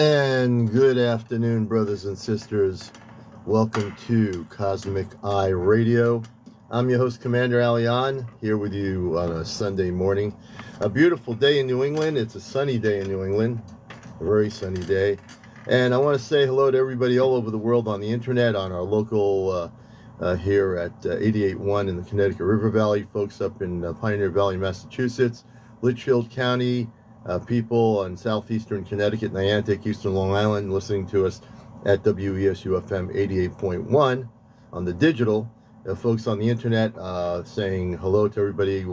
And good afternoon, brothers and sisters. Welcome to Cosmic Eye Radio. I'm your host, CmdrAleon, here with you on a Sunday morning. A beautiful day in New England. It's a sunny day in New England, a very sunny day. And I want to say hello to everybody all over the world on the internet, on our local here at 88.1 in the Connecticut River Valley, folks up in Pioneer Valley, Massachusetts, Litchfield County, people in southeastern Connecticut, Niantic, Eastern Long Island, listening to us at WESU FM 88.1 on the digital. Folks on the internet saying hello to everybody,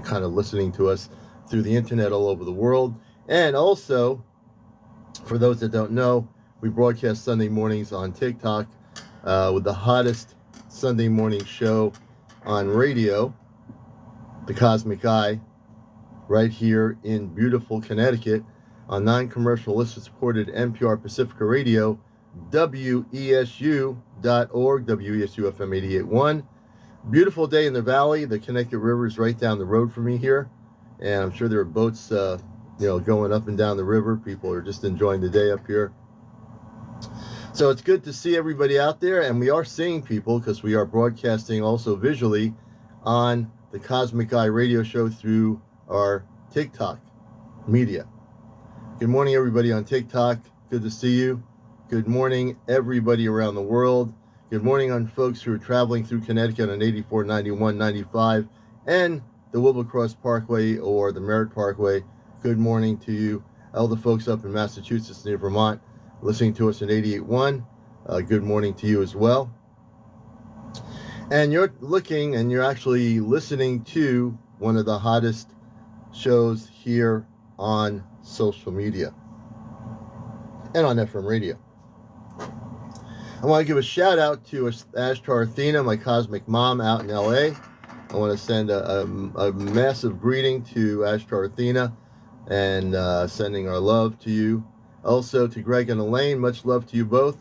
kind of listening to us through the internet all over the world. And also, for those that don't know, we broadcast Sunday mornings on TikTok with the hottest Sunday morning show on radio, the Cosmic Eye, right here in beautiful Connecticut on non-commercial listener-supported NPR Pacifica Radio, WESU.org, WESU FM 88.1. Beautiful day in the valley. The Connecticut River is right down the road from me here, and I'm sure there are boats, going up and down the river. People are just enjoying the day up here. So it's good to see everybody out there, and we are seeing people because we are broadcasting also visually on the Cosmic Eye radio show through our TikTok media. Good morning, everybody on TikTok. Good to see you. Good morning, everybody around the world. Good morning on folks who are traveling through Connecticut on 84, 91, 95, and the Wilbur-Cross Parkway or the Merritt Parkway. Good morning to you. All the folks up in Massachusetts near Vermont listening to us at 88.1. Good morning to you as well. And you're looking and you're actually listening to one of the hottest shows here on social media and on FM radio. I want to give a shout out to Ashtar Athena, my cosmic mom out in LA. I want to send a massive greeting to Ashtar Athena and sending our love to you. Also to Greg and Elaine, much love to you both.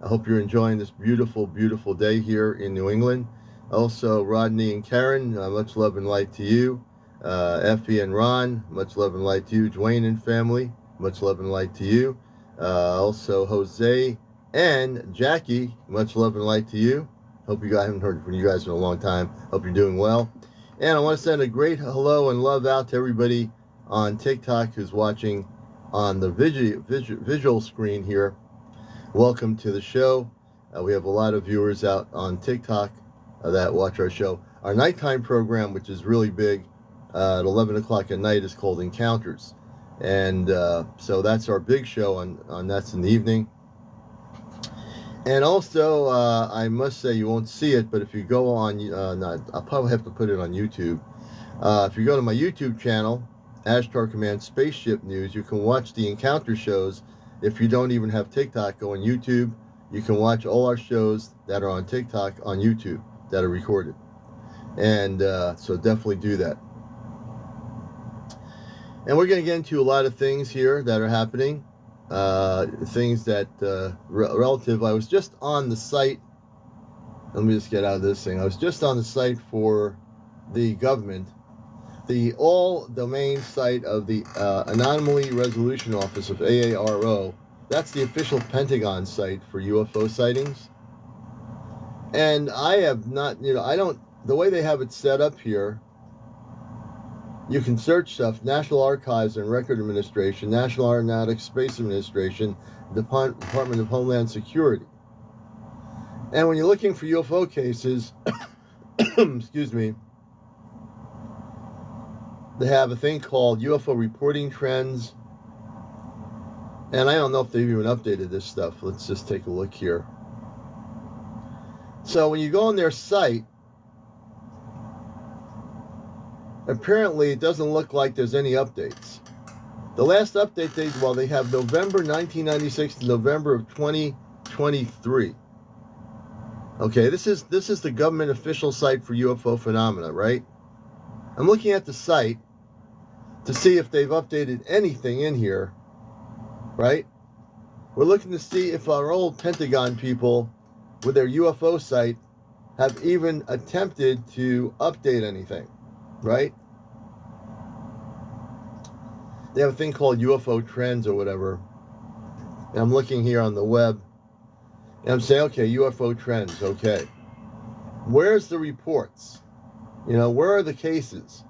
I hope you're enjoying this beautiful, beautiful day here in New England. Also Rodney and Karen, much love and light to you. Effie and Ron, much love and light to you. Dwayne and family, much love and light to you. Also Jose and Jackie, much love and light to you. Hope you guys haven't heard from you guys in a long time. Hope you're doing well. And I want to send a great hello and love out to everybody on TikTok who's watching on the visual screen here. Welcome to the show. We have a lot of viewers out on TikTok that watch our show. Our nighttime program, which is really big, at 11 o'clock at night, is called Encounters. And so that's our big show on that's in the evening. And also, I must say, you won't see it, but if you go on, I'll probably have to put it on YouTube. If you go to my YouTube channel, Ashtar Command Spaceship News, you can watch the Encounter shows. If you don't even have TikTok, go on YouTube. You can watch all our shows that are on TikTok on YouTube that are recorded. And so definitely do that. And we're going to get into a lot of things here that are happening. Things that relative. I was just on the site. Let me just get out of this thing. I was just on the site for the government, the all-domain site of the Anomaly Resolution Office of AARO. That's the official Pentagon site for UFO sightings. And I have not, the way they have it set up here, you can search stuff, National Archives and Record Administration, National Aeronautics Space Administration, Department of Homeland Security. And when you're looking for UFO cases, excuse me, they have a thing called UFO Reporting Trends. And I don't know if they've even updated this stuff. Let's just take a look here. So when you go on their site, apparently it doesn't look like there's any updates. The last update they have November 1996 to November of 2023. Okay, this is the government official site for UFO phenomena, right? I'm looking at the site to see if they've updated anything in here, right? We're looking to see if our old Pentagon people with their UFO site have even attempted to update anything, right? They have a thing called UFO Trends or whatever. And I'm looking here on the web, and I'm saying, okay, UFO trends, okay. Where's the reports? You know, where are the cases?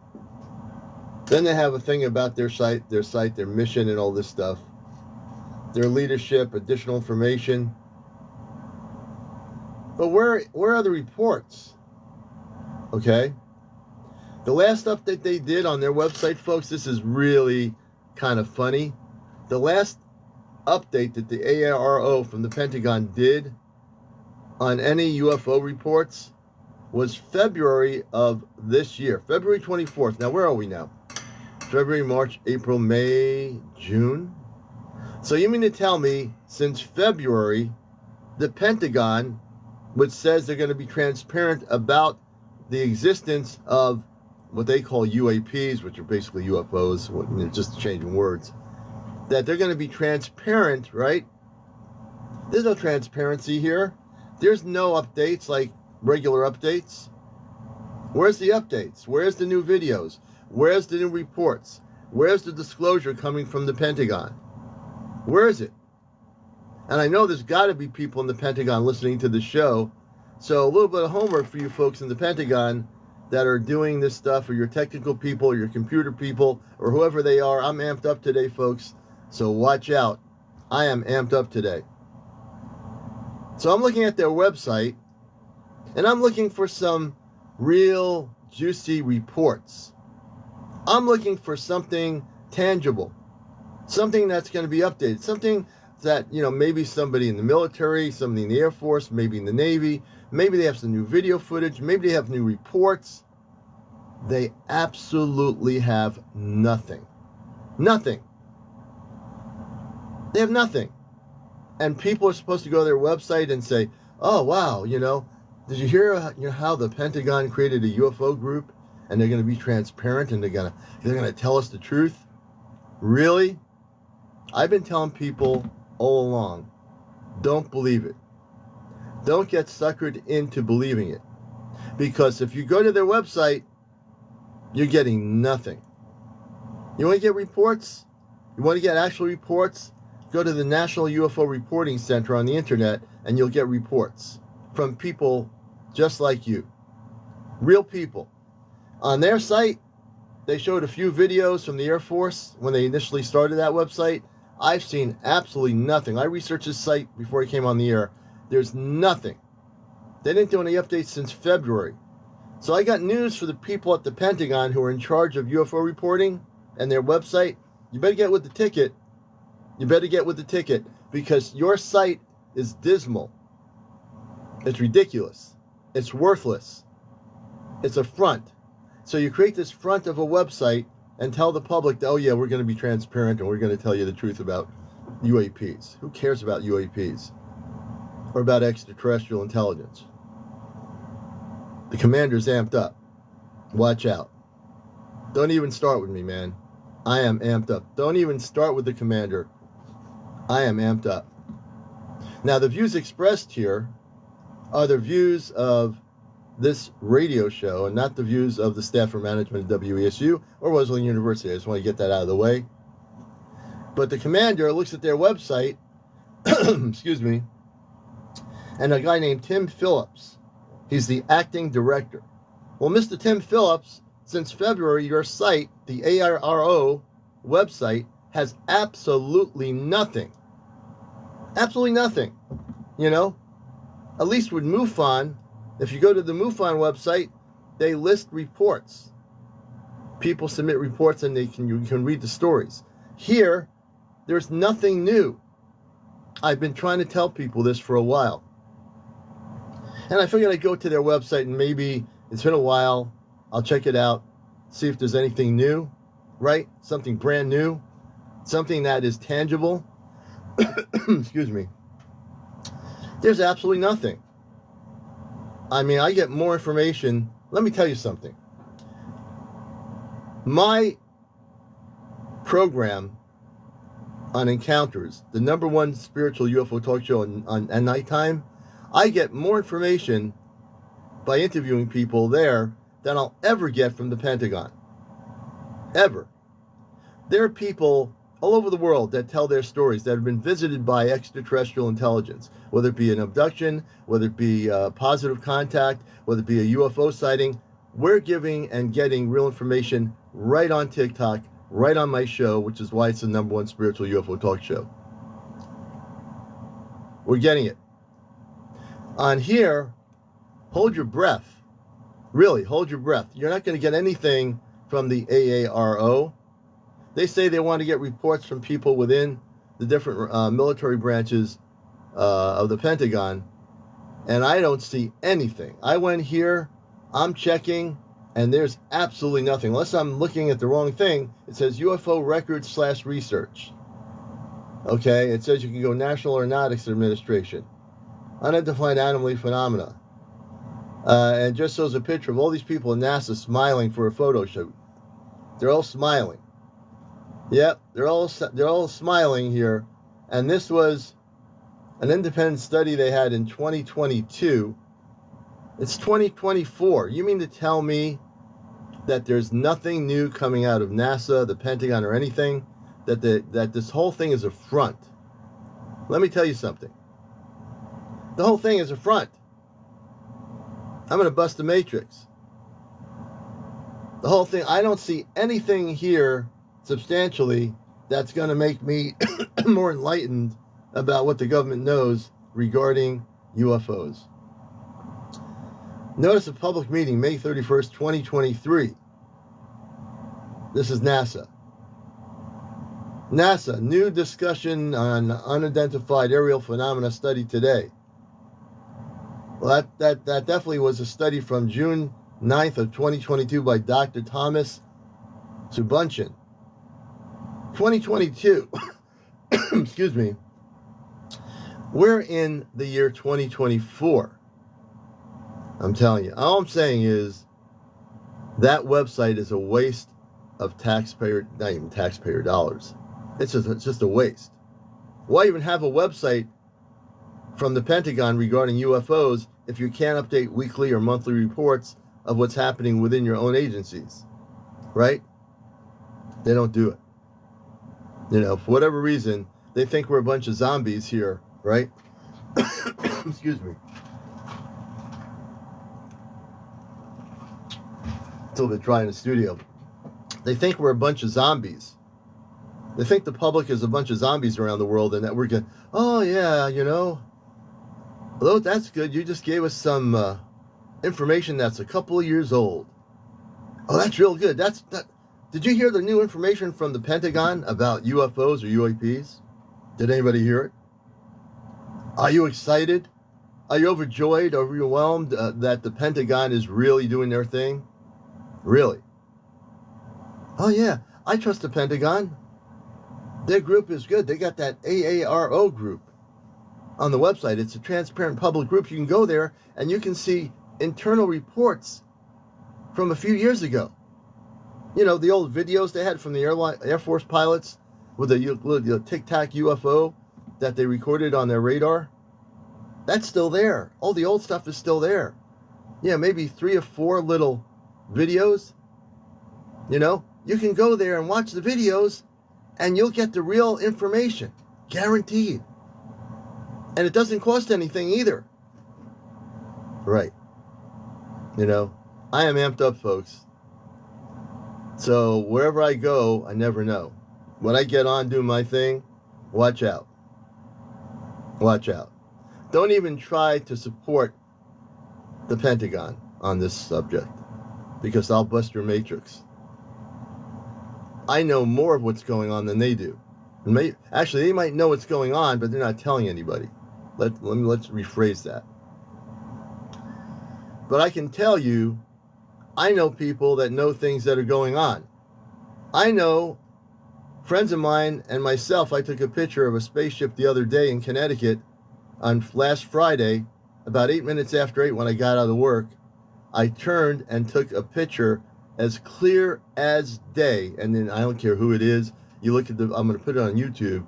Then they have a thing about their site, their mission, and all this stuff. Their leadership, additional information. But where are the reports? Okay? The last update they did on their website, folks, this is really kind of funny. The last update that the AARO from the Pentagon did on any UFO reports was February of this year, February 24th. Now, where are we now? February, March, April, May, June. So you mean to tell me since February, the Pentagon, which says they're going to be transparent about the existence of what they call UAPs, which are basically UFOs, just changing words, that they're going to be transparent, right? There's no transparency here. There's no updates like regular updates. Where's the updates? Where's the new videos? Where's the new reports? Where's the disclosure coming from the Pentagon? Where is it? And I know there's got to be people in the Pentagon listening to the show. So a little bit of homework for you folks in the Pentagon that are doing this stuff, or your technical people, or your computer people, or whoever they are. I'm amped up today, folks. So watch out. I am amped up today. So I'm looking at their website, and I'm looking for some real juicy reports. I'm looking for something tangible, something that's going to be updated, something that, you know, maybe somebody in the military, somebody in the Air Force, maybe in the Navy, maybe they have some new video footage, maybe they have new reports. They absolutely have nothing. Nothing. They have nothing. And people are supposed to go to their website and say, oh, wow, you know, did you hear how the Pentagon created a UFO group and they're going to be transparent and they're going to tell us the truth? Really? I've been telling people all along, don't believe it. Don't get suckered into believing it. Because if you go to their website, you're getting nothing. You want to get reports? You want to get actual reports? Go to the National UFO Reporting Center on the internet and you'll get reports from people just like you. Real people. On their site, they showed a few videos from the Air Force when they initially started that website. I've seen absolutely nothing. I researched this site before I came on the air. There's nothing. They didn't do any updates since February. So I got news for the people at the Pentagon who are in charge of UFO reporting and their website. You better get with the ticket. You better get with the ticket because your site is dismal. It's ridiculous. It's worthless. It's a front. So you create this front of a website and tell the public that, oh yeah, we're going to be transparent and we're going to tell you the truth about UAPs. Who cares about UAPs? Or about extraterrestrial intelligence? The commander's amped up. Watch out. Don't even start with me, man. I am amped up. Don't even start with the commander. I am amped up. Now, the views expressed here are the views of this radio show and not the views of the staff or management of WESU or Wesleyan University. I just want to get that out of the way. But the commander looks at their website, excuse me, and a guy named Tim Phillips. He's the acting director. Well, Mr. Tim Phillips, since February, your site, the ARRO website, has absolutely nothing. Absolutely nothing. You know, at least with MUFON, if you go to the MUFON website, they list reports. People submit reports and you can read the stories. Here, there's nothing new. I've been trying to tell people this for a while. And I figured I'd go to their website and maybe it's been a while. I'll check it out, see if there's anything new, right? Something brand new, something that is tangible. Excuse me. There's absolutely nothing. I mean, I get more information. Let me tell you something. My program on Encounters, the #1 spiritual UFO talk show at nighttime, I get more information by interviewing people there than I'll ever get from the Pentagon. Ever. There are people all over the world that tell their stories, that have been visited by extraterrestrial intelligence, whether it be an abduction, whether it be positive contact, whether it be a UFO sighting. We're giving and getting real information right on TikTok, right on my show, which is why it's the #1 spiritual UFO talk show. We're getting it. On here, hold your breath. Really, hold your breath. You're not going to get anything from the AARO. They say they want to get reports from people within the different military branches of the Pentagon, and I don't see anything. I went here, I'm checking, and there's absolutely nothing. Unless I'm looking at the wrong thing, it says UFO records/research. Okay, it says you can go National Aeronautics Administration, unidentified anomaly phenomena. And just shows a picture of all these people in NASA smiling for a photo shoot. They're all smiling. Yep, they're all smiling here. And this was an independent study they had in 2022. It's 2024. You mean to tell me that there's nothing new coming out of NASA, the Pentagon, or anything? That this whole thing is a front? Let me tell you something. The whole thing is a front. I'm going to bust the matrix. The whole thing, I don't see anything here substantially that's going to make me more enlightened about what the government knows regarding UFOs. Notice of public meeting, May 31st, 2023. This is NASA. NASA, new discussion on unidentified aerial phenomena study today. Well, that definitely was a study from June 9th of 2022 by Dr. Thomas Subunchin. 2022, excuse me, we're in the year 2024. I'm telling you, all I'm saying is that website is a waste of taxpayer, not even taxpayer dollars. It's just a waste. Why even have a website from the Pentagon regarding UFOs if you can't update weekly or monthly reports of what's happening within your own agencies, right? They don't do it. You know, for whatever reason, they think we're a bunch of zombies here, right? Excuse me. It's a little bit dry in the studio. They think we're a bunch of zombies. They think the public is a bunch of zombies around the world and that we're going, oh yeah, you know, although that's good, you just gave us some information that's a couple of years old. Oh, that's real good. Did you hear the new information from the Pentagon about UFOs or UAPs? Did anybody hear it? Are you excited? Are you overjoyed, overwhelmed that the Pentagon is really doing their thing? Really? Oh yeah, I trust the Pentagon. Their group is good. They got that AARO group on the website. It's a transparent public group. You can go there and you can see internal reports from a few years ago. You know, the old videos they had from the Air Force pilots with the tic-tac UFO that they recorded on their radar. That's still there. All the old stuff is still there. Yeah, maybe 3 or 4 little videos. You know, you can go there and watch the videos and you'll get the real information. Guaranteed. And it doesn't cost anything either. Right. You know, I am amped up, folks. So wherever I go, I never know. When I get on, do my thing, watch out. Watch out. Don't even try to support the Pentagon on this subject, because I'll bust your matrix. I know more of what's going on than they do. Actually, they might know what's going on, but they're not telling anybody. Let's rephrase that. But I can tell you, I know people that know things that are going on. I know friends of mine and myself, I took a picture of a spaceship the other day in Connecticut on last Friday, about 8 minutes after 8 when I got out of work. I turned and took a picture as clear as day, and then I don't care who it is. You look at I'm going to put it on YouTube.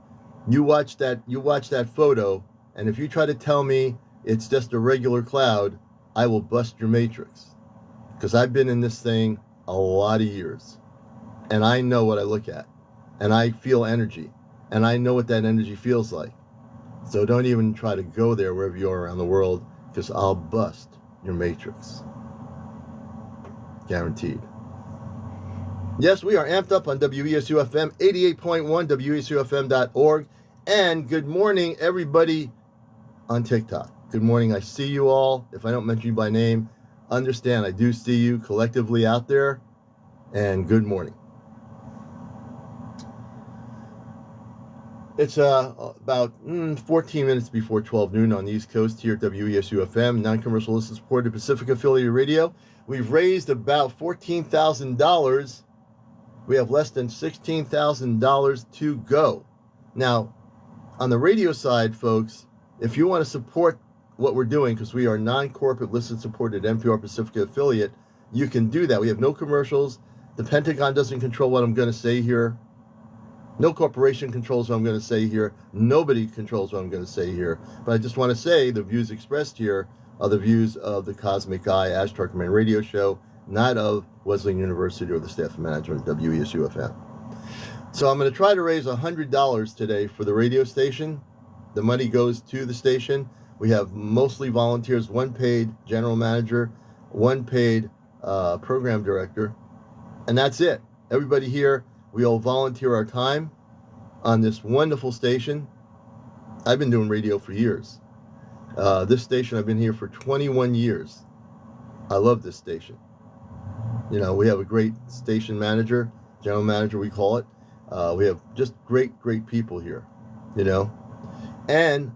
You watch that photo, and if you try to tell me it's just a regular cloud, I will bust your matrix. Because I've been in this thing a lot of years, and I know what I look at. and I feel energy, and I know what that energy feels like. So don't even try to go there wherever you are around the world, because I'll bust your matrix. Guaranteed. Yes, we are amped up on WESU-FM 88.1, WESUFM.org. And good morning, everybody on TikTok. Good morning. I see you all. If I don't mention you by name, understand I do see you collectively out there. And good morning. It's about 14 minutes before 12 noon on the East Coast here at WESU-FM, non-commercial listener-supported Pacific Affiliated Radio. We've raised about $14,000. We have less than $16,000 to go. Now, on the radio side, folks, if you want to support what we're doing, because we are non-corporate listener-supported NPR Pacific affiliate, you can do that. We have no commercials. The Pentagon doesn't control what I'm going to say here. No corporation controls what I'm going to say here. Nobody controls what I'm going to say here. But I just want to say the views expressed here are the views of the Cosmic Eye Ashtar Command Radio Show, not of Wesleyan University or the staff of management of WESU-FM. So I'm going to try to raise $100 today for the radio station. The money goes to the station. We have mostly volunteers, one paid general manager, one paid program director, and that's it. Everybody here, we all volunteer our time on this wonderful station. I've been doing radio for years. This station, I've been here for 21 years. I love this station. You know, we have a great station manager, general manager we call it. We have just great people here, you know. And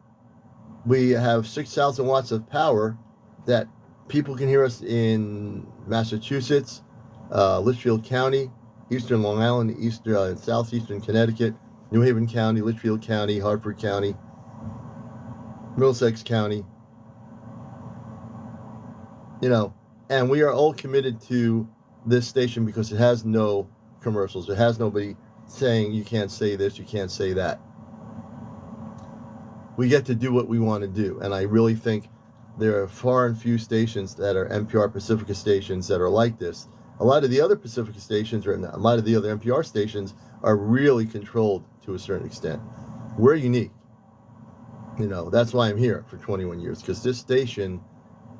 we have 6,000 watts of power that people can hear us in Massachusetts, Litchfield County, Eastern Long Island, and Southeastern Connecticut, New Haven County, Litchfield County, Hartford County, Middlesex County, you know, and we are all committed to this station because it has no commercials. It has nobody saying you can't say this, you can't say that. We get to do what we want to do, and I really think there are far and few stations that are NPR Pacifica stations that are like this. A lot of the other Pacifica stations, or a lot of the other NPR stations, are really controlled to a certain extent. We're unique. You know, that's why I'm here for 21 years, because this station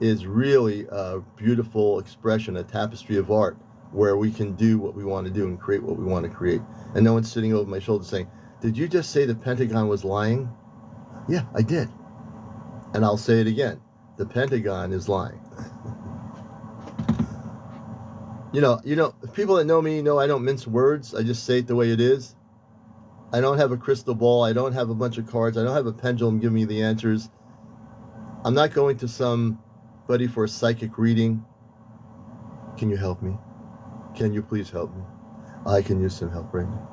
is really a beautiful expression, a tapestry of art, where we can do what we want to do and create what we want to create. And no one's sitting over my shoulder saying, did you just say the Pentagon was lying? Yeah, I did. And I'll say it again. The Pentagon is lying. You know, people that know me know I don't mince words. I just say it the way it is. I don't have a crystal ball. I don't have a bunch of cards. I don't have a pendulum giving me the answers. I'm not going to somebody for a psychic reading. Can you help me? Can you please help me? I can use some help right now.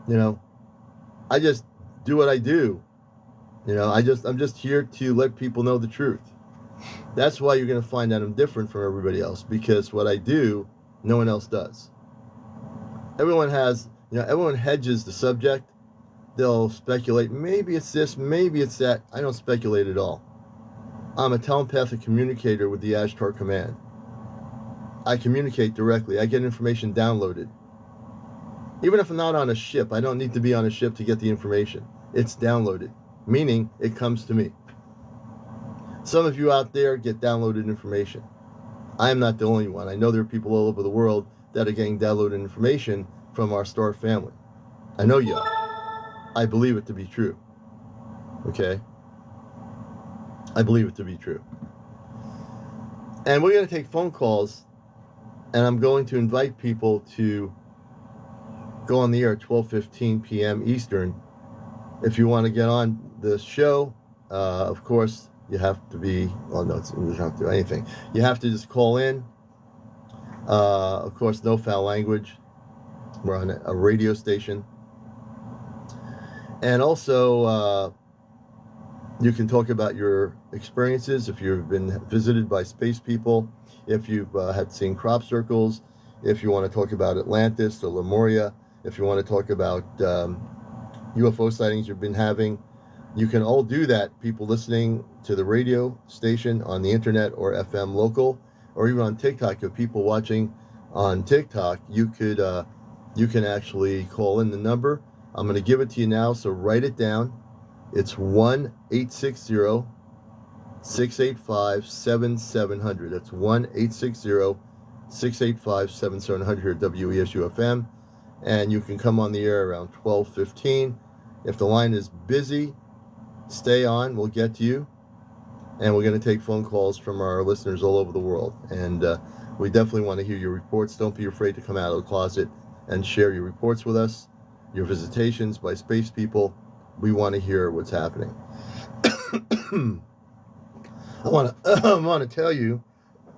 You know, I just do what I do. You know, I'm just here to let people know the truth. That's why you're going to find that I'm different from everybody else, because what I do, no one else does. Everyone hedges the subject. They'll speculate, maybe it's this, maybe it's that. I don't speculate at all. I'm a telepathic communicator with the Ashtar Command. I communicate directly. I get information downloaded. Even if I'm not on a ship, I don't need to be on a ship to get the information. It's downloaded, meaning it comes to me. Some of you out there get downloaded information. I am not the only one. I know there are people all over the world that are getting downloaded information from our star family. I know you are. I believe it to be true. Okay? I believe it to be true. And we're going to take phone calls, and I'm going to invite people to go on the air at 12:15 p.m. Eastern. If you want to get on the show, of course, you have to be, well, no, you don't have to do anything. You have to just call in. Of course, no foul language. We're on a radio station. And also, you can talk about your experiences, if you've been visited by space people, if you've had seen crop circles, if you want to talk about Atlantis or Lemuria, if you want to talk about UFO sightings you've been having. You can all do that, people listening to the radio station on the internet or FM local, or even on TikTok. If people watching on TikTok, you could you can actually call in the number. I'm going to give it to you now, so write it down. It's 1-860-685-7700. That's 1-860-685-7700 here at WESU-FM. And you can come on the air around 12:15. If the line is busy, stay on. We'll get to you. And we're going to take phone calls from our listeners all over the world. And we definitely want to hear your reports. Don't be afraid to come out of the closet and share your reports with us, your visitations by space people. We want to hear what's happening. I want to tell you,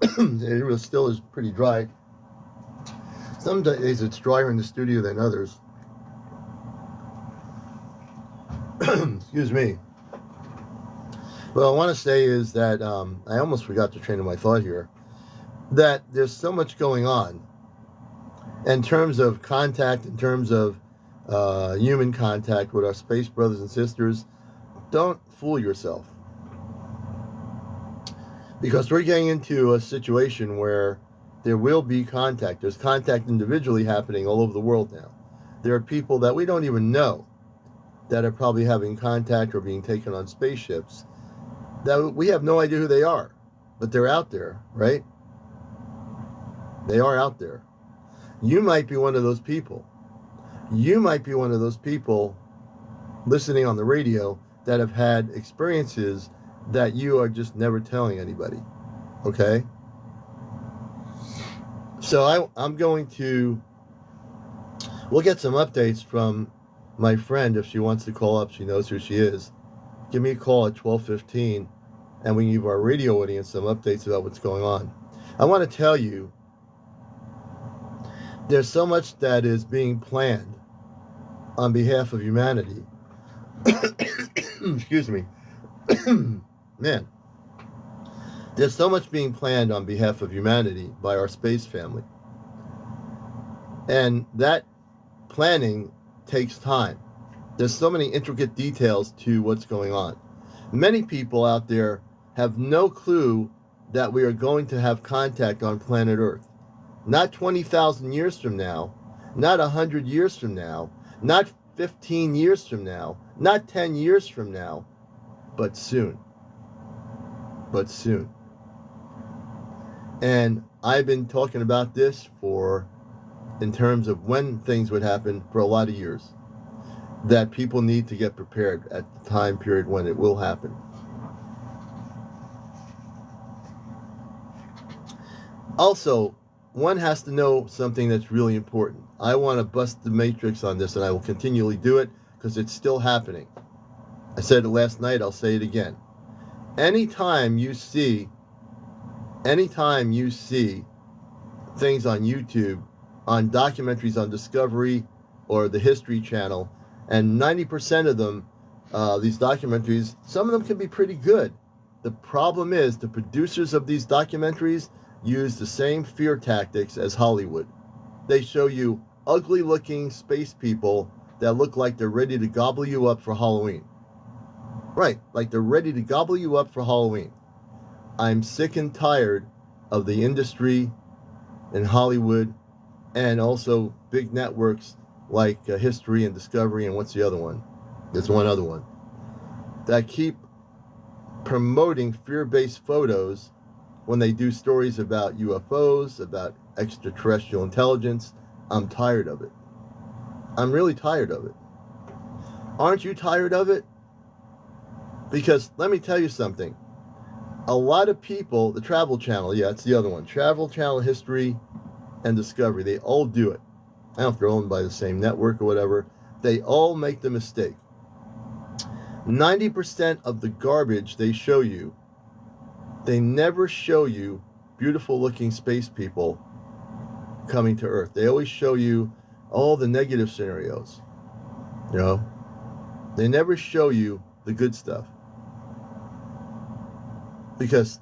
it still is pretty dry. Some days it's drier in the studio than others. Excuse me. What I want to say is that I almost forgot the train of my thought here, that there's so much going on in terms of contact, in terms of human contact with our space brothers and sisters. Don't fool yourself. Because we're getting into a situation where there will be contact. There's contact individually happening all over the world now. There are people that we don't even know that are probably having contact or being taken on spaceships that we have no idea who they are, but they're out there, right? They are out there. You might be one of those people. You might be one of those people listening on the radio that have had experiences that you are just never telling anybody, okay? So I'm going to, we'll get some updates from my friend if she wants to call up. She knows who she is. Give me a call at 12:15, and we can give our radio audience some updates about what's going on. I want to tell you, there's so much that is being planned on behalf of humanity. Excuse me. Man. There's so much being planned on behalf of humanity by our space family. And that planning takes time. There's so many intricate details to what's going on. Many people out there have no clue that we are going to have contact on planet Earth. Not 20,000 years from now, not 100 years from now, not 15 years from now, not 10 years from now, but soon. But soon. And I've been talking about this in terms of when things would happen for a lot of years. That people need to get prepared at the time period when it will happen. Also, one has to know something that's really important. I want to bust the matrix on this, and I will continually do it because it's still happening. I said it last night, I'll say it again. Anytime you see things on YouTube, on documentaries on Discovery or the History Channel, and 90% of them, these documentaries, some of them can be pretty good. The problem is the producers of these documentaries use the same fear tactics as Hollywood. They show you ugly-looking space people that look like they're ready to gobble you up for Halloween. Right, like they're ready to gobble you up for Halloween. I'm sick and tired of the industry in Hollywood and also big networks like History and Discovery, and what's the other one? There's one other one. That keep promoting fear-based photos when they do stories about UFOs, about extraterrestrial intelligence. I'm tired of it. I'm really tired of it. Aren't you tired of it? Because let me tell you something. A lot of people, the Travel Channel, yeah, it's the other one. Travel Channel, History, and Discovery, they all do it. I don't know if they're owned by the same network or whatever. They all make the mistake. 90% of the garbage they show you, they never show you beautiful looking space people coming to Earth. They always show you all the negative scenarios. You know? They never show you the good stuff. Because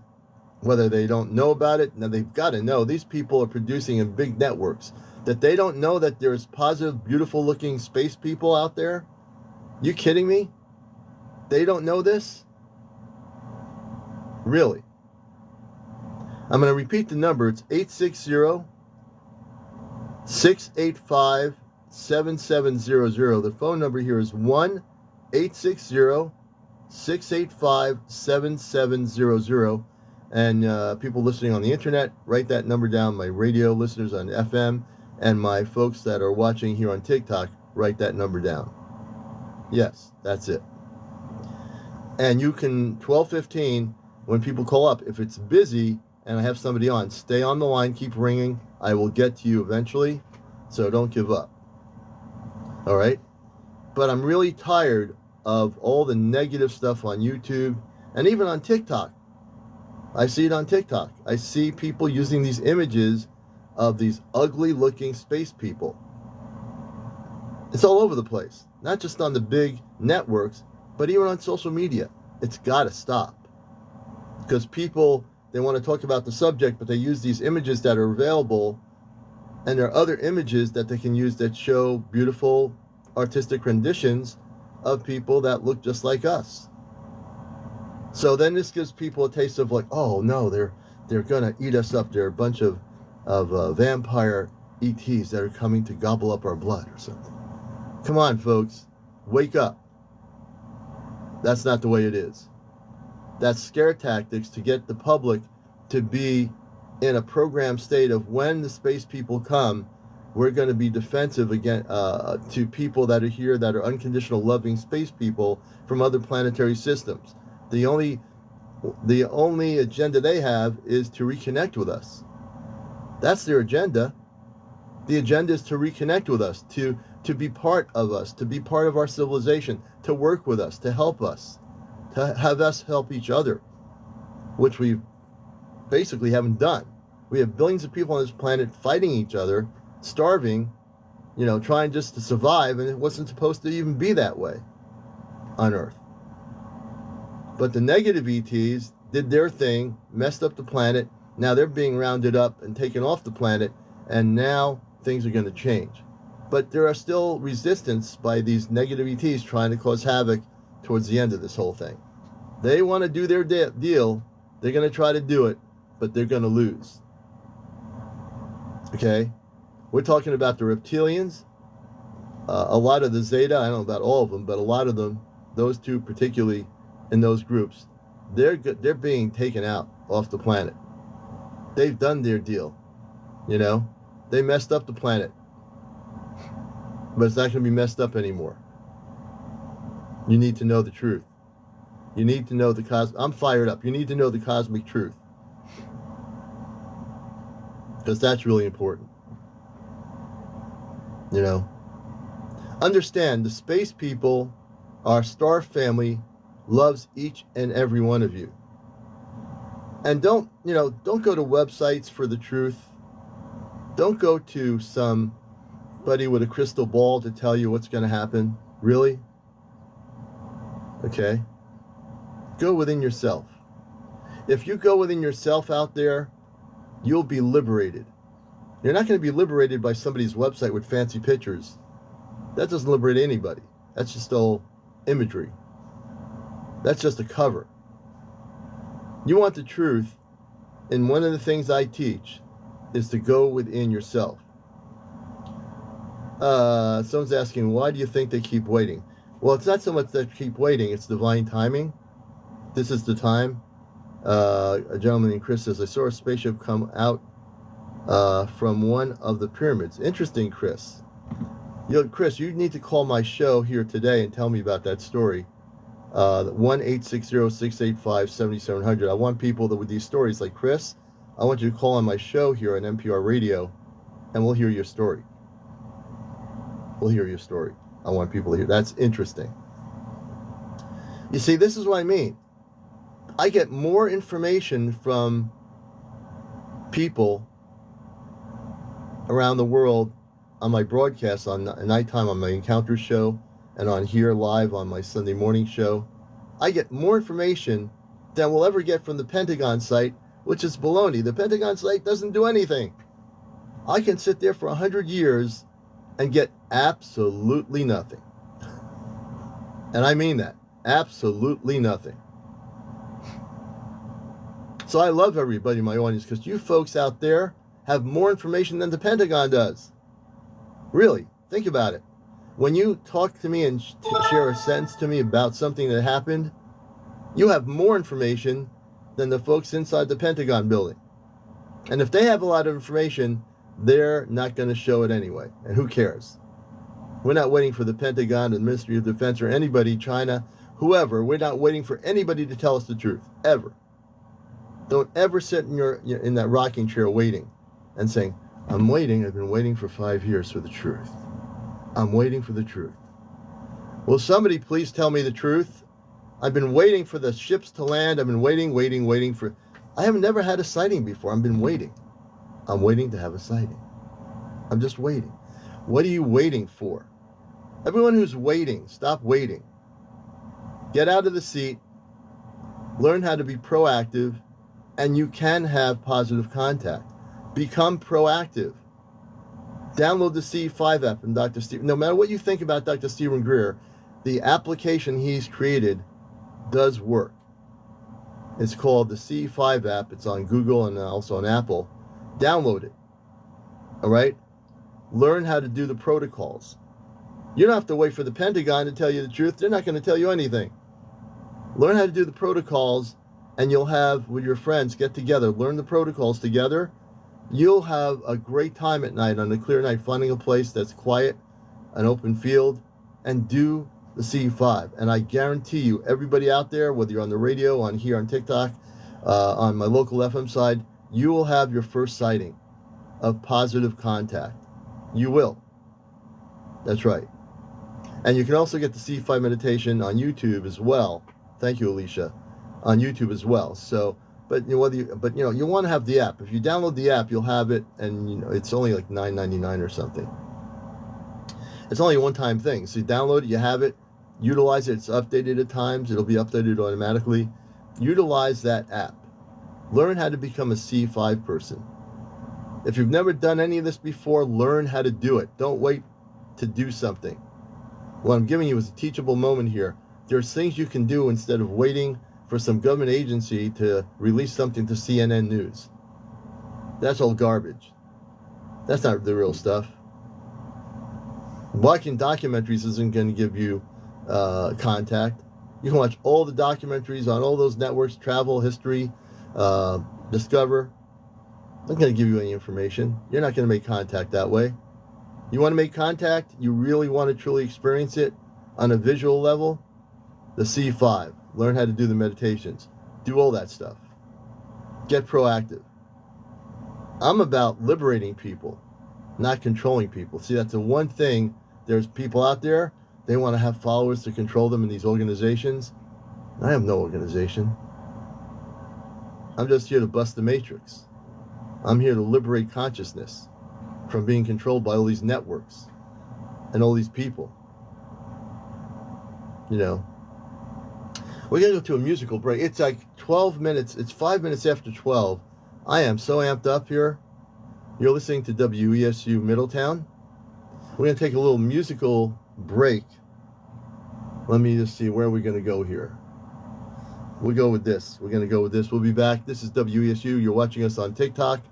whether they don't know about it, now they've got to know. These people are producing in big networks. That they don't know that there's positive, beautiful looking space people out there? You kidding me? They don't know this? Really? I'm going to repeat the number. It's 860-685-7700. 7700. The phone number here is 1-860-685-7700. And people listening on the internet, write that number down. My radio listeners on FM and my folks that are watching here on TikTok, write that number down. Yes, that's it. And you can, 12:15, when people call up, if it's busy and I have somebody on, stay on the line, keep ringing. I will get to you eventually, so don't give up. All right? But I'm really tired of all the negative stuff on YouTube and even on TikTok. I see it on TikTok. I see people using these images of these ugly looking space people. It's all over the place. Not just on the big networks, but even on social media. It's got to stop. Because people, they want to talk about the subject, but they use these images that are available, and there are other images that they can use that show beautiful artistic renditions of people that look just like us. So then this gives people a taste of like, oh no, they're gonna eat us up. They're a bunch of vampire ETs that are coming to gobble up our blood or something. Come on, folks, wake up. That's not the way it is. That's scare tactics to get the public to be in a programmed state of when the space people come, we're going to be defensive again to people that are here that are unconditional loving space people from other planetary systems. The only agenda they have is to reconnect with us. That's their agenda. The agenda is to reconnect with us, to be part of us, to be part of our civilization, to work with us, to help us, to have us help each other, which we basically haven't done. We have billions of people on this planet fighting each other, starving, trying just to survive, and it wasn't supposed to even be that way on Earth. But the negative ETs did their thing, messed up the planet. Now they're being rounded up and taken off the planet, and now things are going to change. But there are still resistance by these negative ETs trying to cause havoc towards the end of this whole thing. They want to do their deal. They're going to try to do it, but they're going to lose. Okay? We're talking about the reptilians. A lot of the Zeta, I don't know about all of them, but a lot of them, those two particularly in those groups, they're being taken out off the planet. They've done their deal. They messed up the planet. But it's not going to be messed up anymore. You need to know the truth. You need to know I'm fired up. You need to know the cosmic truth. Because that's really important. Understand, the space people, our star family, loves each and every one of you. And don't go to websites for the truth. Don't go to somebody with a crystal ball to tell you what's going to happen. Really? Okay. Go within yourself. If you go within yourself out there, you'll be liberated. You're not going to be liberated by somebody's website with fancy pictures. That doesn't liberate anybody. That's just all imagery. That's just a cover. You want the truth, and one of the things I teach is to go within yourself. Someone's asking, why do you think they keep waiting? Well, it's not so much that keep waiting, it's divine timing. This is the time. A gentleman named Chris says, I saw a spaceship come out from one of the pyramids. Interesting, Chris. Chris, you need to call my show here today and tell me about that story. 1-860-685-7700. I want people that with these stories like Chris, I want you to call on my show here on NPR Radio, and we'll hear your story. We'll hear your story. I want people to hear. That's interesting. You see, this is what I mean. I get more information from people around the world on my broadcasts on nighttime on my Encounter show and on here live on my Sunday morning show. I get more information than we'll ever get from the Pentagon site, which is baloney. The Pentagon site doesn't do anything. I can sit there for 100 years and get absolutely nothing. And I mean that. Absolutely nothing. So I love everybody in my audience because you folks out there have more information than the Pentagon does. Really. Think about it. When you talk to me and share a sentence to me about something that happened, you have more information than the folks inside the Pentagon building. And if they have a lot of information, they're not going to show it anyway. And who cares? We're not waiting for the Pentagon, the Ministry of Defense, or anybody, China, whoever. We're not waiting for anybody to tell us the truth, ever. Don't ever sit in that rocking chair waiting and saying, I'm waiting. I've been waiting for 5 years for the truth. I'm waiting for the truth. Will somebody please tell me the truth? I've been waiting for the ships to land. I've been waiting for... I have never had a sighting before. I've been waiting. I'm waiting to have a sighting. I'm just waiting. What are you waiting for? Everyone who's waiting, stop waiting. Get out of the seat. Learn how to be proactive, and you can have positive contact. Become proactive. Download the C5 app from Dr. Steve. No matter what you think about Dr. Stephen Greer, the application he's created does work. It's called the C5 app. It's on Google and also on Apple. Download it. All right? Learn how to do the protocols. You don't have to wait for the Pentagon to tell you the truth. They're not going to tell you anything. Learn how to do the protocols, and you'll have, with your friends, get together, learn the protocols together. You'll have a great time at night, on a clear night, finding a place that's quiet, an open field, and do the C5. And I guarantee you, everybody out there, whether you're on the radio, on here on TikTok, on my local FM side, you will have your first sighting of positive contact. You will. That's right. And you can also get the C5 meditation on YouTube as well. Thank you, Alicia. On YouTube as well. So, but you know, you want to have the app. If you download the app, you'll have it, and it's only like $9.99 or something. It's only a one-time thing. So you download it, you have it, utilize it. It's updated at times. It'll be updated automatically. Utilize that app. Learn how to become a C5 person. If you've never done any of this before, learn how to do it. Don't wait to do something. What I'm giving you is a teachable moment here. There's things you can do instead of waiting for some government agency to release something to CNN News. That's all garbage. That's not the real stuff. Watching documentaries isn't going to give you contact. You can watch all the documentaries on all those networks, Travel, History, Discover. Not going to give you any information. You're not going to make contact that way. You want to make contact? You really want to truly experience it on a visual level? The C5. Learn how to do the meditations. Do all that stuff. Get proactive. I'm about liberating people, not controlling people. See, that's the one thing. There's people out there, they want to have followers to control them in these organizations. I have no organization. I'm just here to bust the matrix. I'm here to liberate consciousness from being controlled by all these networks and all these people. You know, we're going to go to a musical break. It's like 12 minutes. It's 5 minutes after 12. I am so amped up here. You're listening to WESU Middletown. We're going to take a little musical break. Let me just see where we're going to go here. We'll go with this. We're going to go with this. We'll be back. This is WESU. You're watching us on TikTok,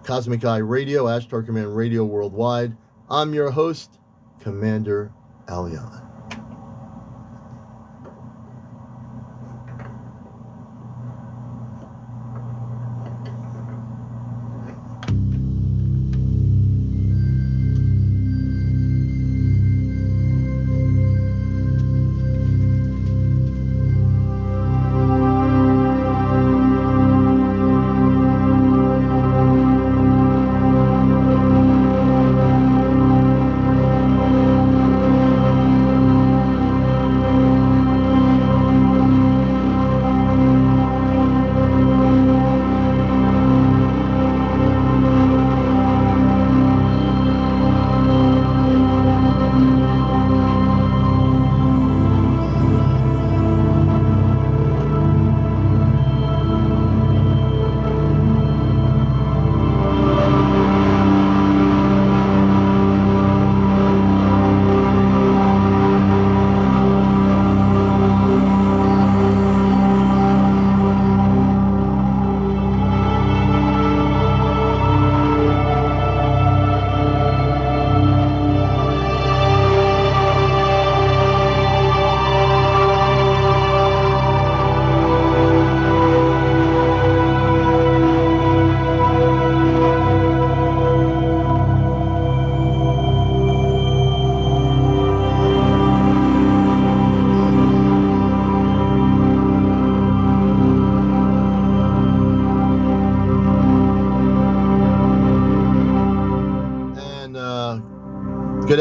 CosmicEye Radio, Ashtar Command Radio Worldwide. I'm your host, CmdrAleon.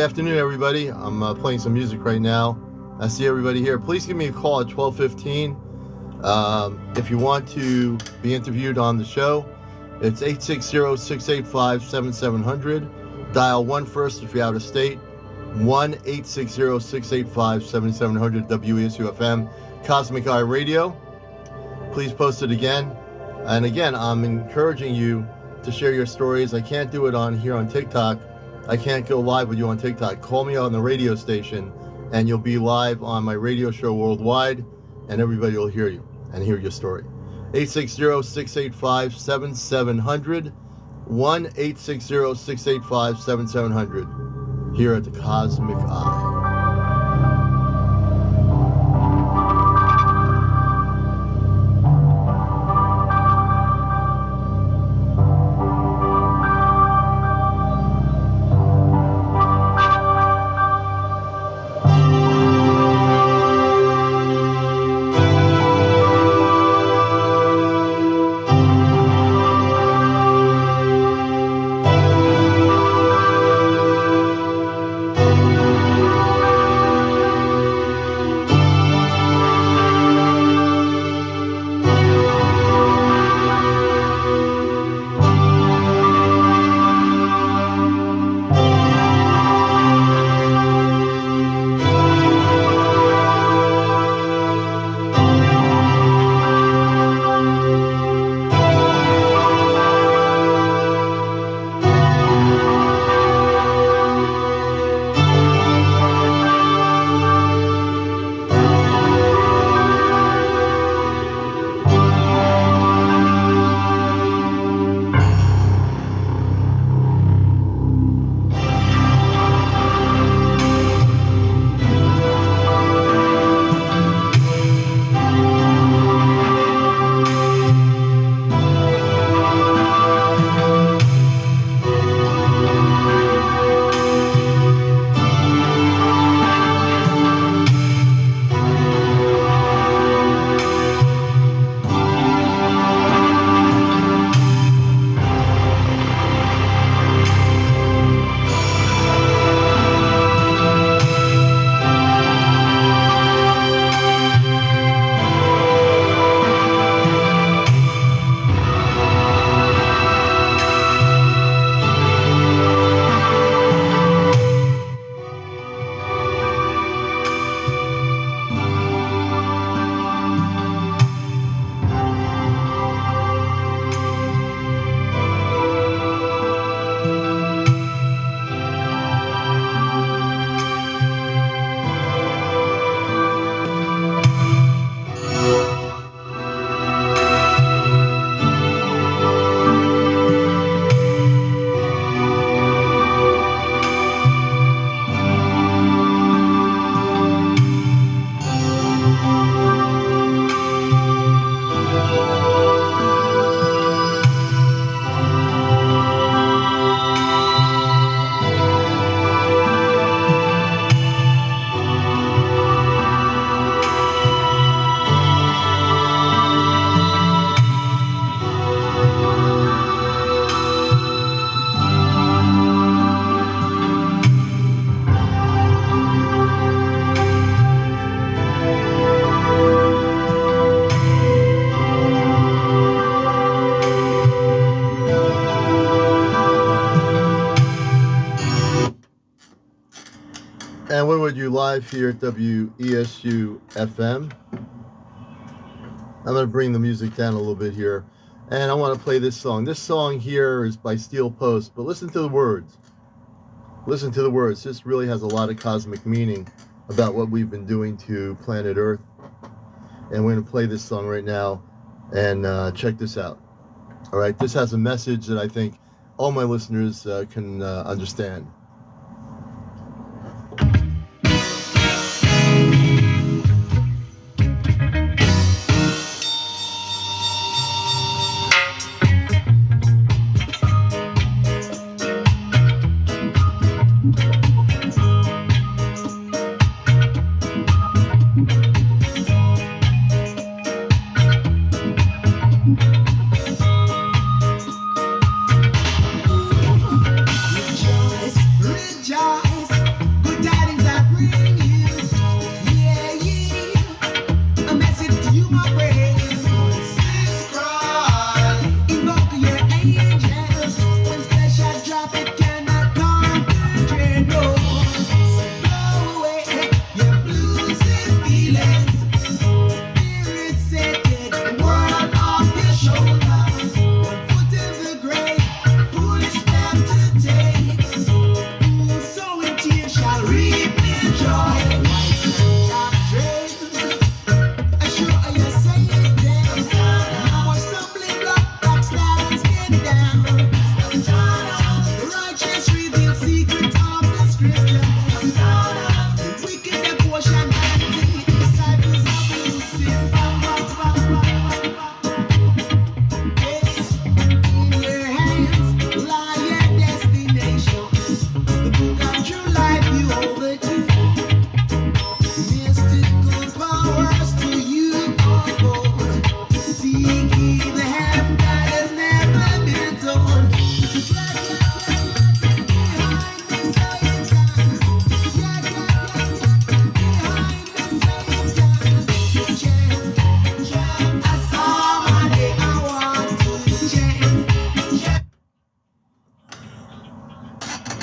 afternoon, everybody. I'm playing some music right now. I see everybody here. Please give me a call at 12:15. If you want to be interviewed on the show, it's 860-685-7700. Dial 1 first if you're out of state. 1-860-685-7700 WESU-FM Cosmic Eye Radio. Please post it again. And again, I'm encouraging you to share your stories. I can't do it on here on TikTok. I can't go live with you on TikTok. Call me on the radio station and you'll be live on my radio show worldwide and everybody will hear you and hear your story. 860-685-7700. 1-860-685-7700 here at the Cosmic Eye. And we're with you live here at WESU FM. I'm going to bring the music down a little bit here. And I want to play this song. This song here is by Steel Post, but listen to the words. Listen to the words. This really has a lot of cosmic meaning about what we've been doing to planet Earth. And we're going to play this song right now. And check this out. All right, this has a message that I think all my listeners can understand.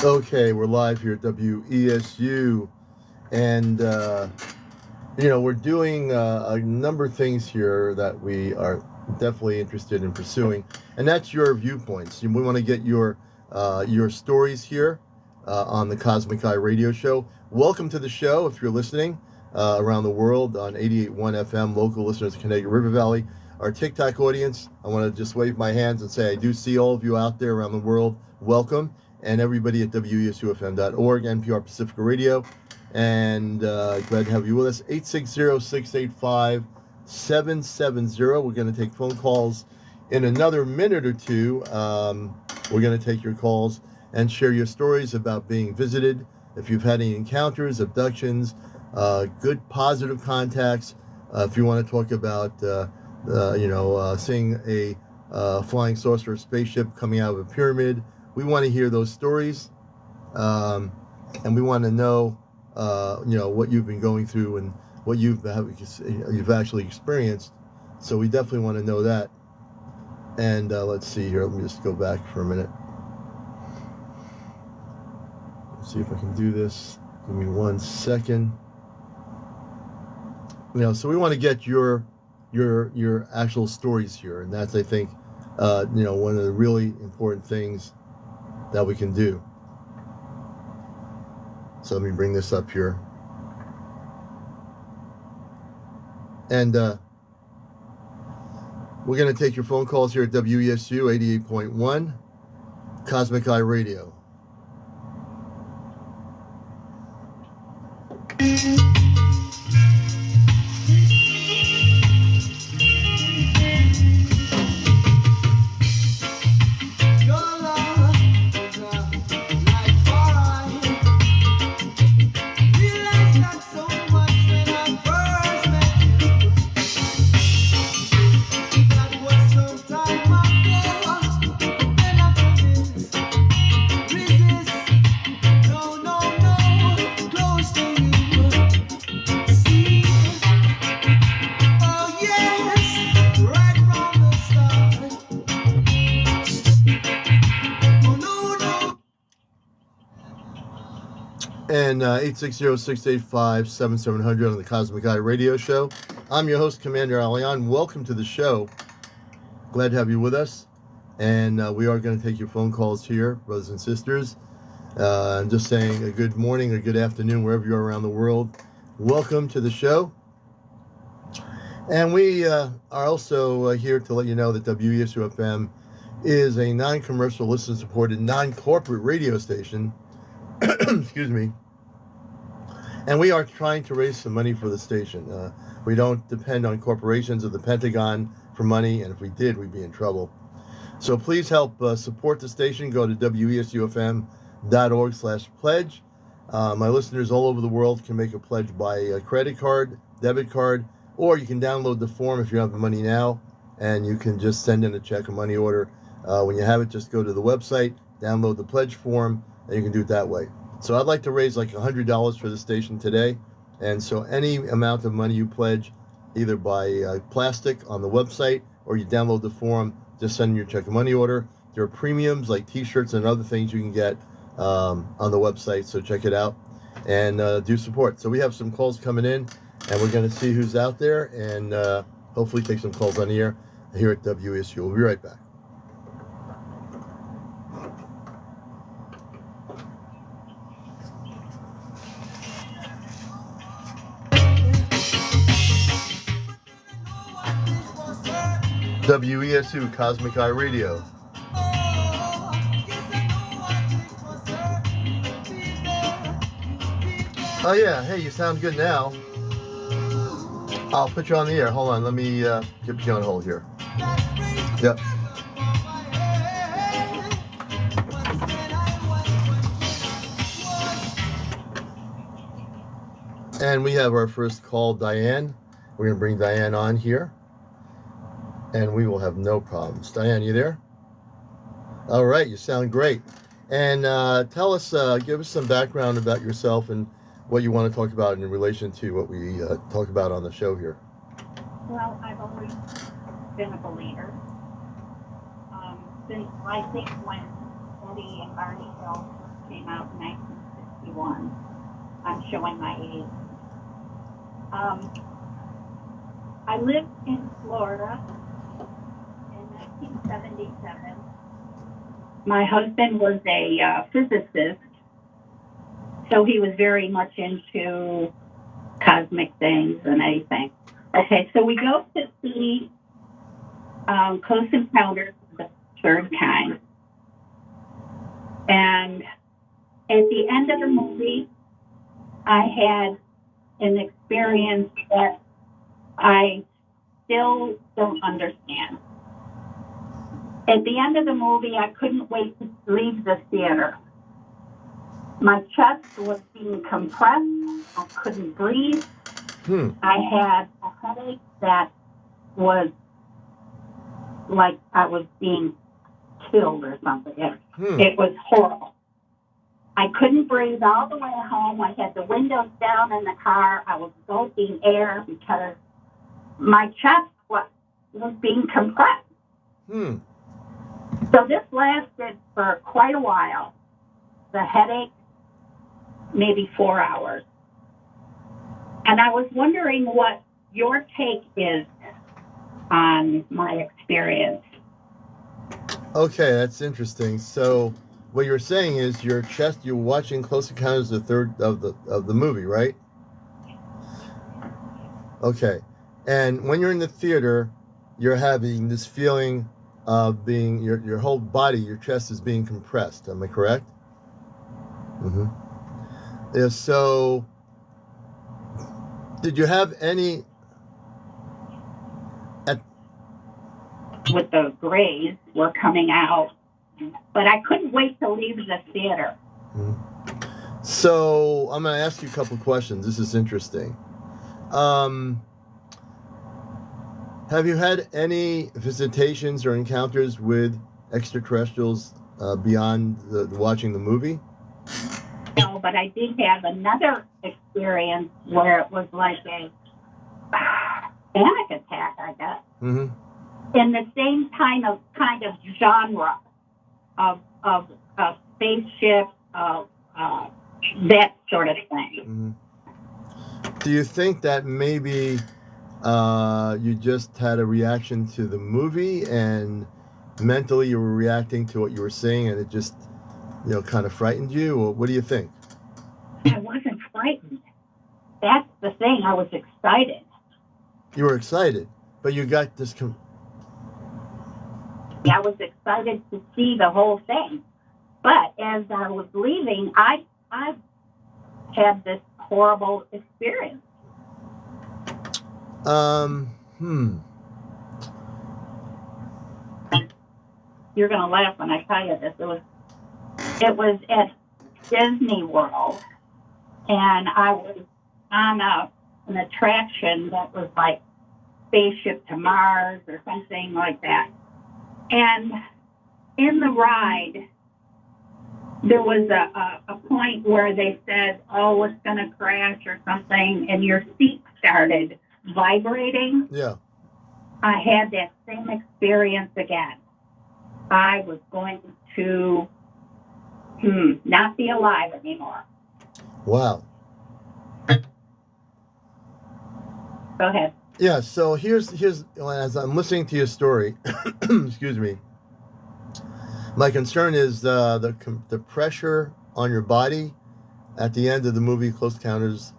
Okay, we're live here at WESU, and we're doing a number of things here that we are definitely interested in pursuing, and that's your viewpoints. We want to get your stories here on the CosmicEye radio show. Welcome to the show if you're listening around the world on 88.1 FM, local listeners in Connecticut River Valley. Our TikTok audience, I want to just wave my hands and say I do see all of you out there around the world. Welcome. And everybody at WESUFM.org, NPR Pacifica Radio. And glad to have you with us. 860-685-770. We're going to take phone calls in another minute or two. We're going to take your calls and share your stories about being visited. If you've had any encounters, abductions, good positive contacts. If you want to talk about, seeing a flying saucer or spaceship coming out of a pyramid. We want to hear those stories, and we want to know, what you've been going through and what you've actually experienced. So we definitely want to know that. And let's see here. Let me just go back for a minute. Let's see if I can do this. Give me 1 second. So we want to get your actual stories here, and that's, I think, one of the really important things that we can do. So let me bring this up here. And we're going to take your phone calls here at WESU 88.1 CosmicEye Radio. And 860-685-7700 on the CosmicEye radio show. I'm your host, CmdrAleon. Welcome to the show. Glad to have you with us. And we are going to take your phone calls here, brothers and sisters. I'm just saying a good morning or good afternoon, wherever you are around the world. Welcome to the show. And we are also here to let you know that WESU-FM is a non-commercial, listener-supported, non-corporate radio station. Excuse me. And we are trying to raise some money for the station. We don't depend on corporations or the Pentagon for money, and if we did, we'd be in trouble. So please help support the station. Go to WESUFM.org/pledge. My listeners all over the world can make a pledge by a credit card, debit card, or you can download the form if you have the money now, and you can just send in a check or money order. When you have it, just go to the website, download the pledge form, and you can do it that way. So I'd like to raise like $100 for the station today. And so any amount of money you pledge, either by plastic on the website or you download the form, just send your check and money order. There are premiums like t-shirts and other things you can get on the website. So check it out and do support. So we have some calls coming in, and we're going to see who's out there and hopefully take some calls on the air here at WSU. We'll be right back. WESU CosmicEye Radio. Oh yeah, hey, you sound good now. I'll put you on the air. Hold on, let me get you on hold here. Yep. And we have our first call, Diane. We're going to bring Diane on here, and we will have no problems. Diane, you there? All right, you sound great. And tell us, give us some background about yourself and what you want to talk about in relation to what we talk about on the show here. Well, I've always been a believer. Since I think when Eddie and Barney Hill came out in 1961. I'm showing my age. I lived in Florida in 1977. My husband was a physicist, so he was very much into cosmic things and everything. Okay, so we go to see Close Encounters of the Third Kind. And at the end of the movie, I had an experience that I still don't understand. At the end of the movie, I couldn't wait to leave the theater. My chest was being compressed. I couldn't breathe. I had a headache that was like I was being killed or something. It was horrible. I couldn't breathe all the way home. I had the windows down in the car. I was gulping air because my chest was being compressed. So this lasted for quite a while. The headache, maybe 4 hours. And I was wondering what your take is on my experience. Okay, that's interesting. So what you're saying is your chest, you're watching Close Encounters of the movie, right? Okay. And when you're in the theater, you're having this feeling of being, your whole body, your chest is being compressed. Am I correct? Yeah, so did you have any with the grays were coming out, but I couldn't wait to leave the theater. So I'm going to ask you a couple questions. This is interesting. Have you had any visitations or encounters with extraterrestrials beyond watching the movie? No, but I did have another experience where it was like a panic attack, I guess. In the same kind of genre of spaceship, of that sort of thing. Do you think that maybe you just had a reaction to the movie and mentally you were reacting to what you were seeing and it just, kind of frightened you? Or what do you think? I wasn't frightened. That's the thing. I was excited. You were excited, but you got this... I was excited to see the whole thing. But as I was leaving, I had this horrible experience. You're going to laugh when I tell you this. It was at Disney World, and I was on an attraction that was like Spaceship to Mars or something like that. And in the ride, there was a point where they said, oh, it's going to crash or something, and your seat started vibrating. Yeah. I had that same experience again. I was going to not be alive anymore. Wow. Go ahead. Yeah, so here's as I'm listening to your story, excuse me, my concern is the pressure on your body at the end of the movie, Close Encounters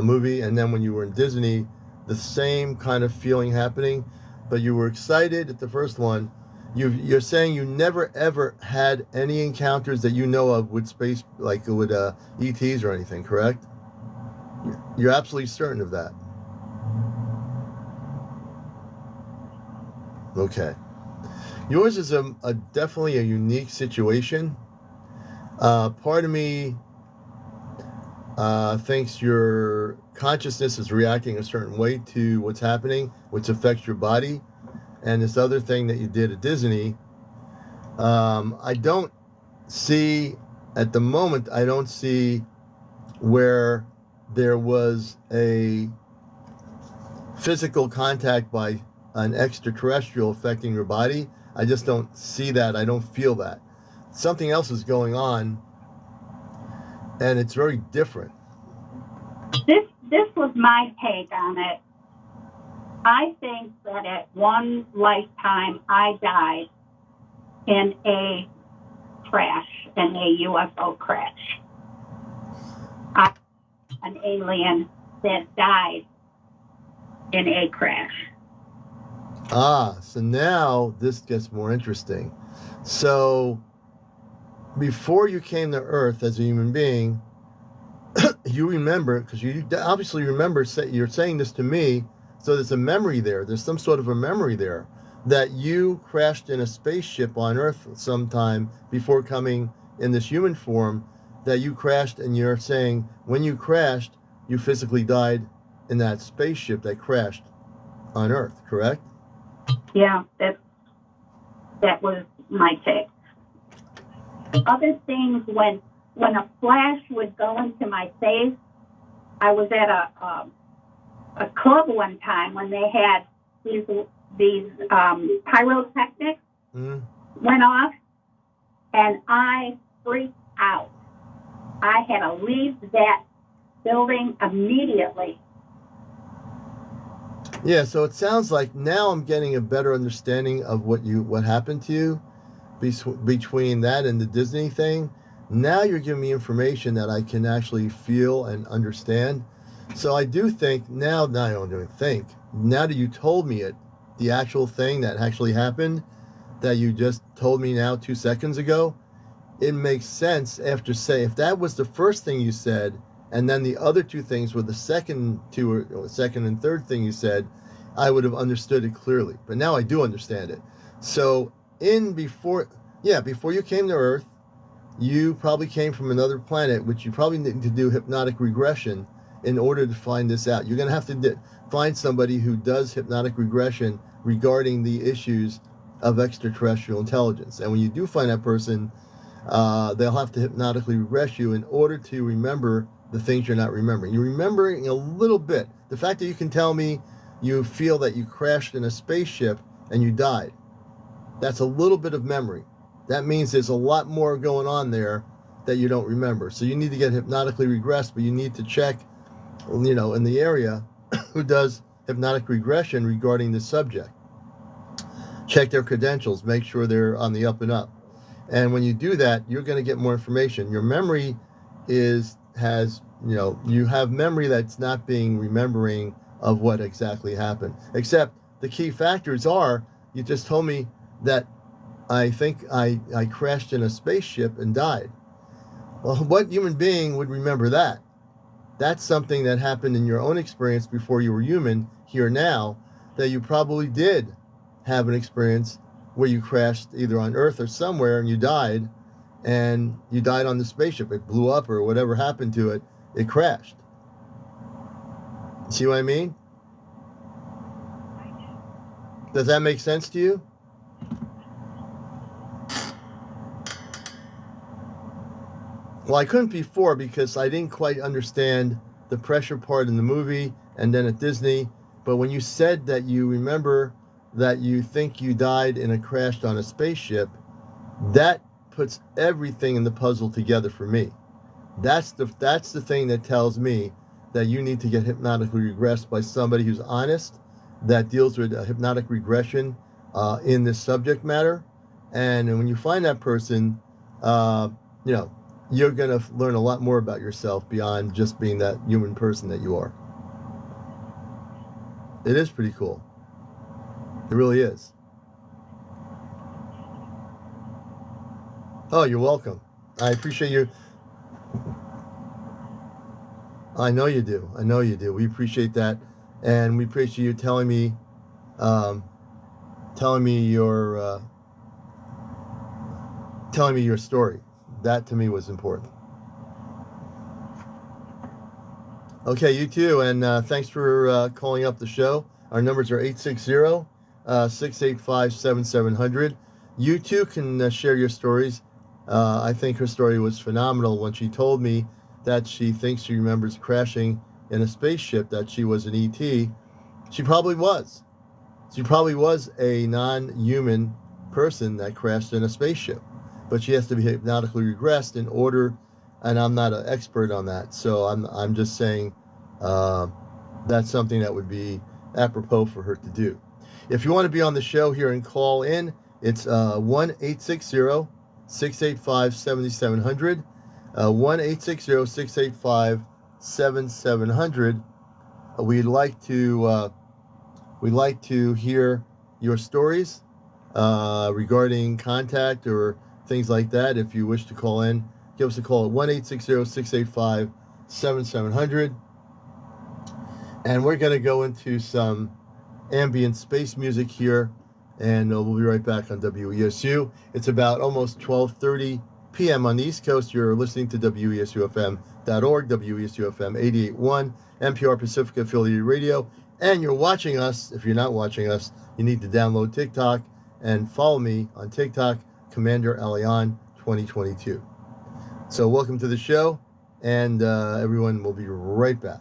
movie, and then when you were in Disney, the same kind of feeling happening, but you were excited at the first one. You're saying you never ever had any encounters that you know of with space, like with ETs or anything, correct? You're absolutely certain of that. Okay. Yours is definitely a unique situation. Part of me thinks your consciousness is reacting a certain way to what's happening, which affects your body. And this other thing that you did at Disney, I don't see, at the moment, I don't see where there was a physical contact by an extraterrestrial affecting your body. I just don't see that. I don't feel that. Something else is going on and it's very different. This was my take on it. I think that at one lifetime I died in a crash, in a UFO crash. An alien that died in a crash. So now this gets more interesting. So before you came to Earth as a human being, you remember, because you obviously remember, you're saying this to me, so there's a memory there. There's some sort of a memory there that you crashed in a spaceship on Earth sometime before coming in this human form, that you crashed, and you're saying when you crashed, you physically died in that spaceship that crashed on Earth, correct? Yeah, that was my take. Other things, when a flash would go into my face, I was at a club one time when they had these pyrotechnics went off, and I freaked out. I had to leave that building immediately. Yeah, so it sounds like now I'm getting a better understanding of what happened to you between that and the Disney thing. Now you're giving me information that I can actually feel and understand. So I do think now I don't even think. Now that you told me it, the actual thing that actually happened, that you just told me now 2 seconds ago, it makes sense after say if that was the first thing you said, and then the other two things were the second and third thing you said, I would have understood it clearly. But now I do understand it. So before you came to Earth, you probably came from another planet, which you probably need to do hypnotic regression in order to find this out. You're going to have to find somebody who does hypnotic regression regarding the issues of extraterrestrial intelligence. And when you do find that person, they'll have to hypnotically regress you in order to remember the things you're not remembering. You're remembering a little bit. The fact that you can tell me you feel that you crashed in a spaceship and you died, that's a little bit of memory. That means there's a lot more going on there that you don't remember. So you need to get hypnotically regressed, but you need to check, in the area who does hypnotic regression regarding the subject. Check their credentials, make sure they're on the up and up. And when you do that, you're going to get more information. Your memory you have memory that's not being remembering of what exactly happened. Except the key factors are, you just told me that I think I crashed in a spaceship and died. Well, what human being would remember that? That's something that happened in your own experience before you were human, here now, that you probably did have an experience where you crashed either on Earth or somewhere and you died on the spaceship. It blew up or whatever happened to it. It crashed. See what I mean? Does that make sense to you? Well, I couldn't before because I didn't quite understand the pressure part in the movie and then at Disney. But when you said that you remember that you think you died in a crash on a spaceship, that puts everything in the puzzle together for me. That's the thing that tells me that you need to get hypnotically regressed by somebody who's honest, that deals with hypnotic regression in this subject matter. And when you find that person, you're going to learn a lot more about yourself beyond just being that human person that you are. It is pretty cool. It really is. Oh, you're welcome. I appreciate you. I know you do. We appreciate that. And we appreciate you telling me your story. That to me was important. Okay, you too, and thanks for calling up the show. Our numbers are 860-685-7700. You too can share your stories. I think her story was phenomenal when she told me that she thinks she remembers crashing in a spaceship, that she was an ET. She probably was. She probably was a non-human person that crashed in a spaceship. But she has to be hypnotically regressed in order and I'm not an expert on that. So I'm just saying that's something that would be apropos for her to do. If you want to be on the show here and call in, it's 1-860-685-7700. 1-860-685-7700. We'd like to hear your stories regarding contact or things like that. If you wish to call in, give us a call at 1-860-685-7700. And we're going to go into some ambient space music here, and we'll be right back on WESU. It's about almost 12:30 p.m. on the East Coast. You're listening to WESUFM.org, WESUFM 88.1, NPR Pacifica Affiliated Radio, and you're watching us. If you're not watching us, you need to download TikTok and follow me on TikTok, CmdrAleon 2022. So welcome to the show, and everyone will be right back.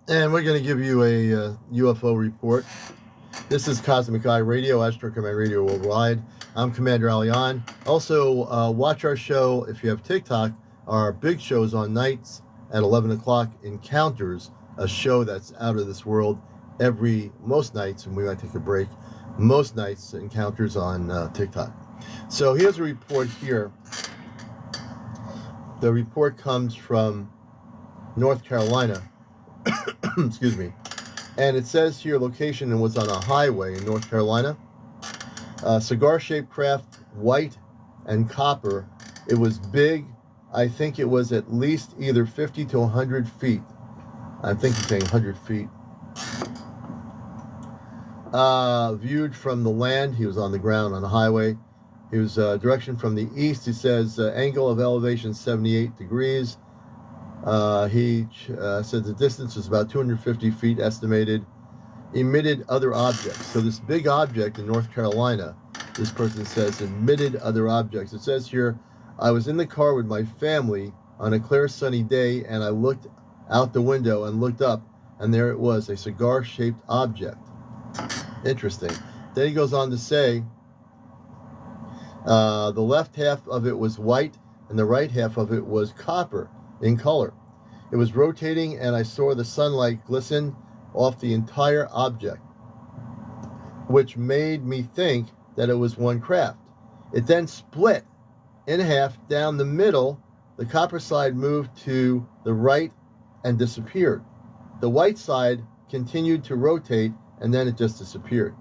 And we're going to give you a UFO report. This is CosmicEye Radio, Astro Command Radio Worldwide. I'm CmdrAleon. Also, watch our show, if you have TikTok, our big shows on nights at 11 o'clock, Encounters, a show that's out of this world most nights, and we might take a break, most nights, Encounters on TikTok. So here's a report here. The report comes from North Carolina. Excuse me. And it says here location and was on a highway in North Carolina. Cigar-shaped craft, white and copper. It was big. I think it was at least either 50 to 100 feet. I think he's saying 100 feet. Viewed from the land. He was on the ground on a highway. He was direction from the east. He says angle of elevation 78 degrees. He said the distance was about 250 feet estimated. Emitted other objects. So this big object in North Carolina, this person says, emitted other objects. It says here, I was in the car with my family on a clear sunny day, and I looked out the window and looked up, and there it was, a cigar-shaped object. Interesting. Then he goes on to say, the left half of it was white, and the right half of it was copper in color. It was rotating, and I saw the sunlight glisten off the entire object, which made me think that it was one craft. It then split in half down the middle. The copper side moved to the right and disappeared. The white side continued to rotate, and then it just disappeared.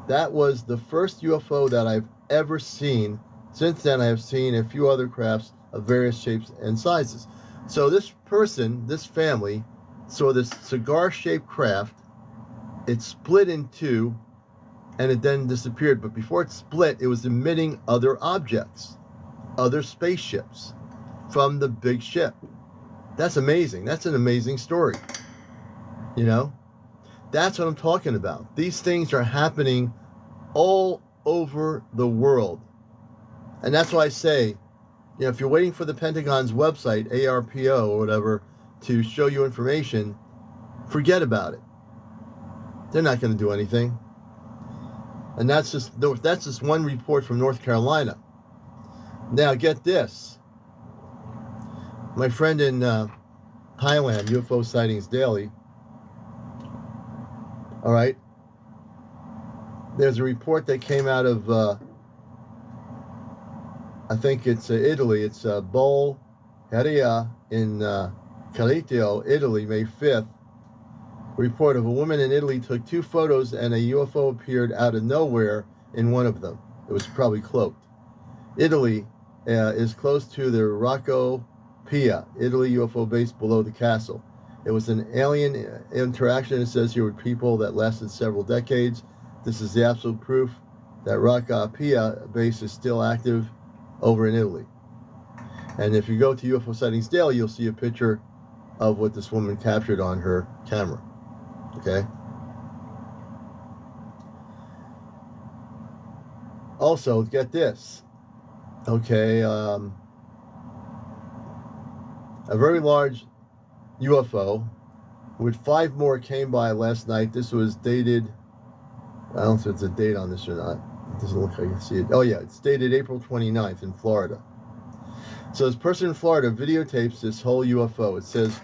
That was the first UFO that I've ever seen. Since then, I have seen a few other crafts of various shapes and sizes. So this person, this family, saw this cigar-shaped craft. It split in two, and it then disappeared. But before it split, it was emitting other objects, other spaceships from the big ship. That's amazing. That's an amazing story. You know? That's what I'm talking about. These things are happening all over the world. And that's why I say, you know, if you're waiting for the Pentagon's website, ARPO or whatever, to show you information, forget about it. They're not going to do anything. And that's just one report from North Carolina. Now, get this. My friend in Thailand, UFO Sightings Daily, all right, there's a report that came out of, I think it's Italy. It's Bulgaria in Calatio, Italy, May 5th. Report of a woman in Italy took 2 photos and a UFO appeared out of nowhere in one of them. It was probably cloaked. Italy is close to the Rocco Pia, Italy UFO base below the castle. It was an alien interaction, it says here, with people that lasted several decades. This is the absolute proof that Rocco Pia base is still active over in Italy. And if you go to UFO Sightings Daily, you'll see a picture of what this woman captured on her camera. Okay? Also, get this. Okay, a very large UFO with 5 more came by last night. This was dated, I don't know if there's a date on this or not. It doesn't look like I can see it. Oh yeah, it's dated April 29th in Florida. So this person in Florida videotapes this whole UFO. It says,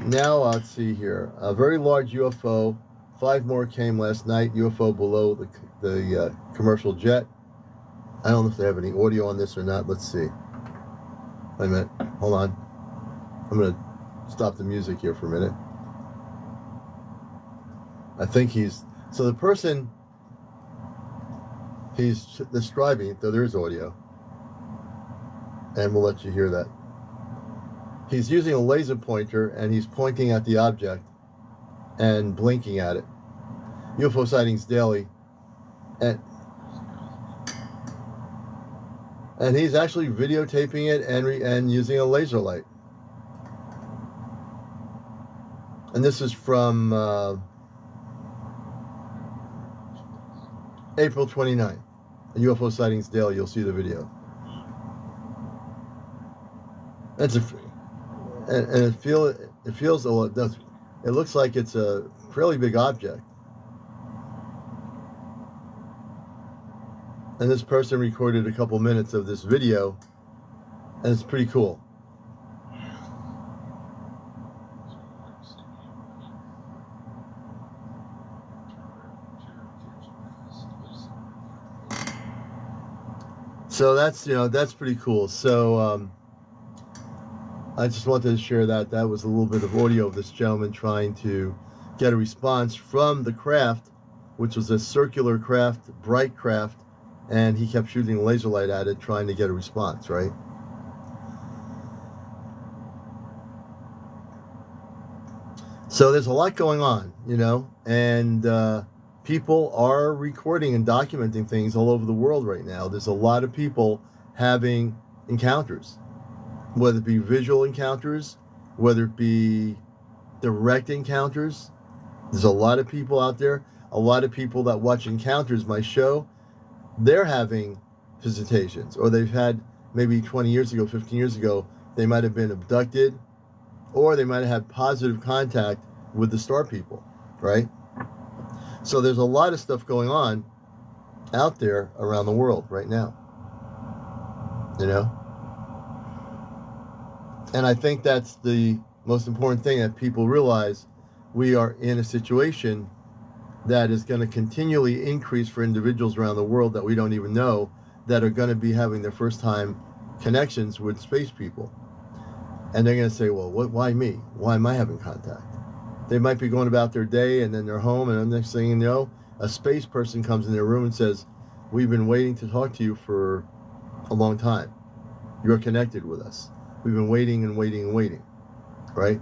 now let's see here, a very large UFO, 5 more came last night, UFO below the commercial jet. I don't know if they have any audio on this or not. Let's see. Wait a minute. Hold on. I'm going to stop the music here for a minute. I think so the person he's describing, though there is audio, and we'll let you hear that. He's using a laser pointer and he's pointing at the object and blinking at it. UFO Sightings Daily. And he's actually videotaping it and using a laser light. And this is from April 29th. UFO Sightings Daily, you'll see the video. And it feels a lot. It looks like it's a fairly big object. And this person recorded a couple minutes of this video, and it's pretty cool. So that's pretty cool. So I just wanted to share that. That was a little bit of audio of this gentleman trying to get a response from the craft, which was a circular craft, bright craft, and he kept shooting a laser light at it, trying to get a response, right? So there's a lot going on, and people are recording and documenting things all over the world right now. There's a lot of people having encounters, whether it be visual encounters, whether it be direct encounters. There's a lot of people out there, a lot of people that watch Encounters, my show, they're having visitations, or they've had maybe 20 years ago, 15 years ago, they might have been abducted, or they might have had positive contact with the star people, right? So there's a lot of stuff going on out there around the world right now, And I think that's the most important thing, that people realize we are in a situation that is going to continually increase for individuals around the world that we don't even know, that are going to be having their first time connections with space people. And they're going to say, well, why me? Why am I having contact? They might be going about their day and then they're home, and the next thing you know, a space person comes in their room and says, we've been waiting to talk to you for a long time. You're connected with us. We've been waiting and waiting and waiting, right?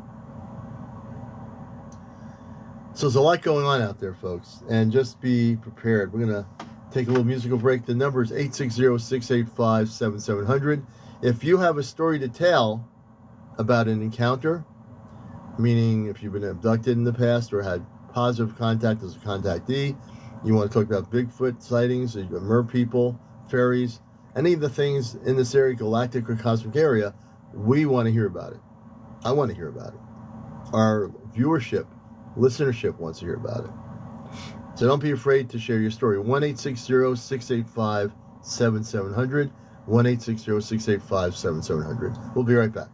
So there's a lot going on out there, folks, and just be prepared. We're going to take a little musical break. The number is 860-685-7700. If you have a story to tell about an encounter, meaning if you've been abducted in the past or had positive contact as a contactee, you want to talk about Bigfoot sightings, mer people, fairies, any of the things in this area, galactic or cosmic area, we want to hear about it. I want to hear about it. Our listenership wants to hear about it. So don't be afraid to share your story. 1-860-685-7700. 1-860-685-7700. We'll be right back.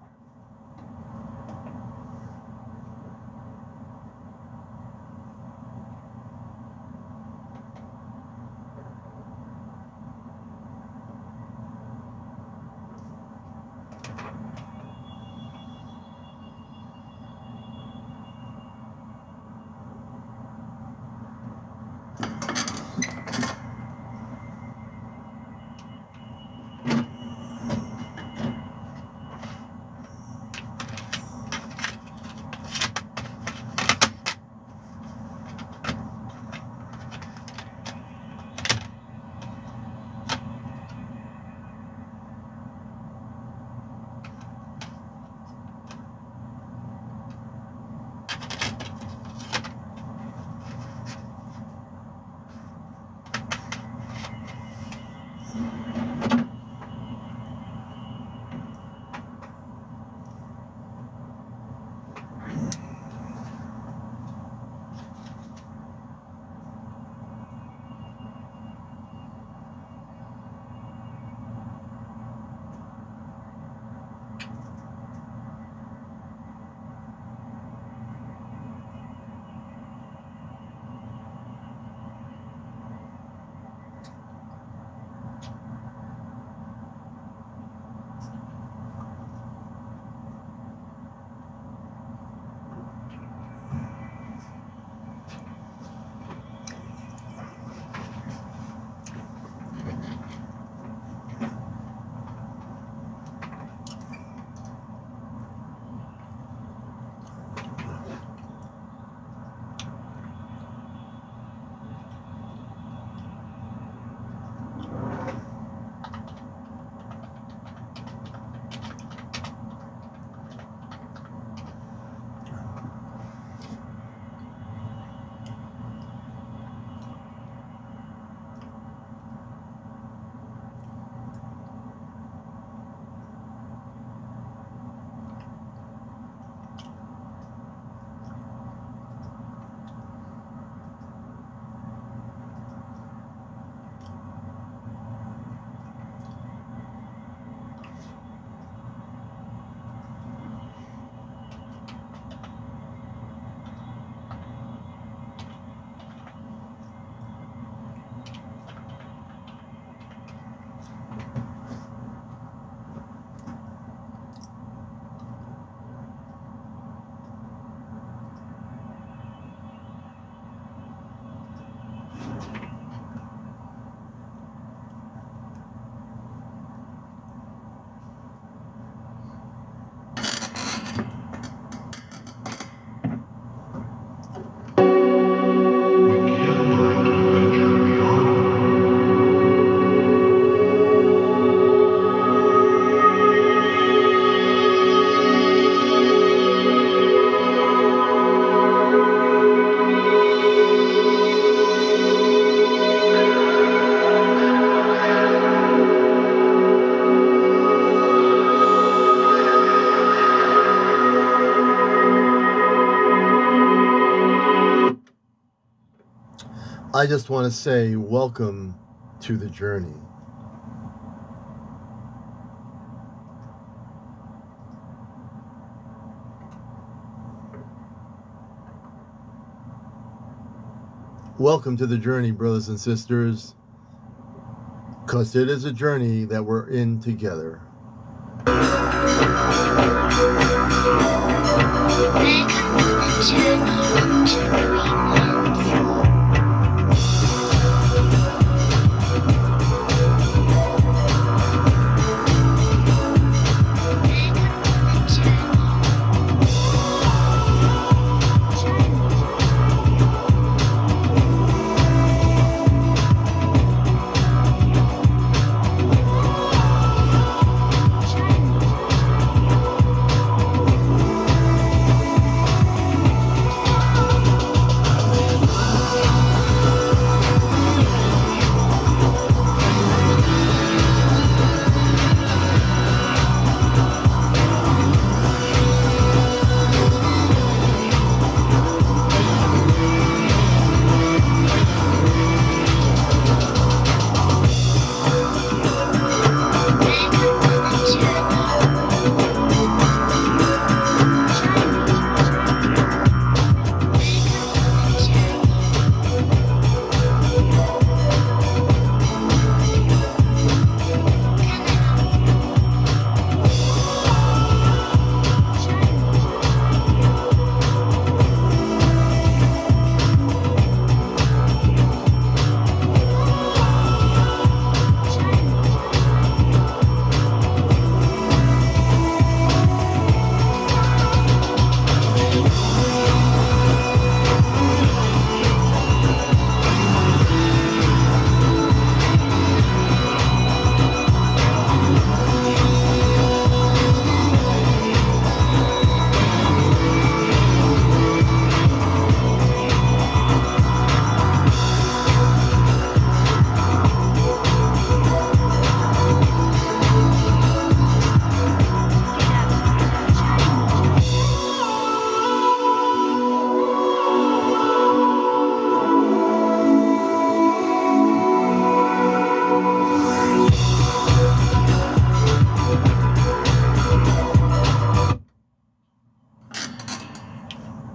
I just want to say welcome to the journey. Welcome to the journey, brothers and sisters, because it is a journey that we're in together. Welcome to the journey, CmdrAleon.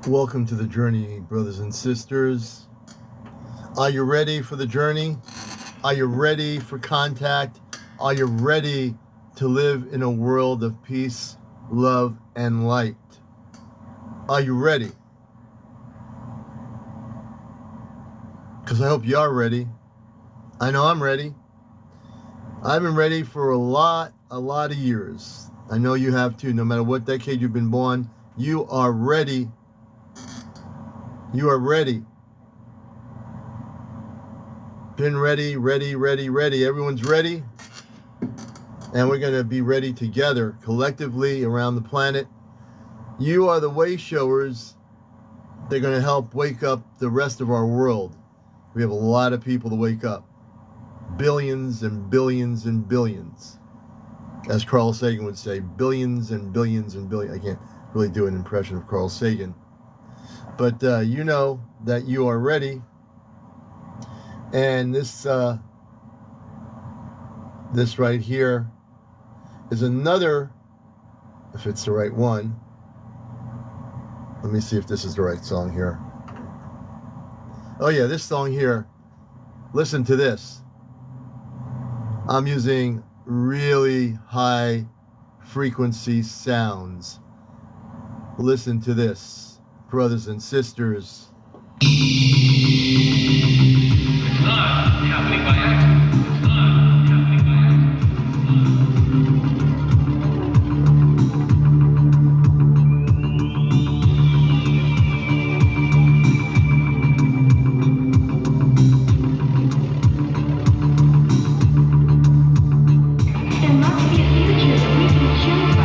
Welcome to the journey, brothers and sisters. Are you ready for the journey? Are you ready for contact? Are you ready to live in a world of peace, love, and light? Are you ready? Because I hope you are ready. I know I'm ready. I've been ready for a lot of years. I know you have too. No matter what decade you've been born, you are ready. You are ready. Been ready. Everyone's ready. And we're going to be ready together, collectively, around the planet. You are the way showers. They're going to help wake up the rest of our world. We have a lot of people to wake up. Billions and billions and billions. As Carl Sagan would say, billions and billions and billions. I can't really do an impression of Carl Sagan. But you know that you are ready. And this right here is another, if it's the right one. Let me see if this is the right song here. Oh yeah, this song here. Listen to this. I'm using really high frequency sounds. Listen to this, brothers and sisters. It's not happening by accident. It's not happening by There must be a future that we can choose for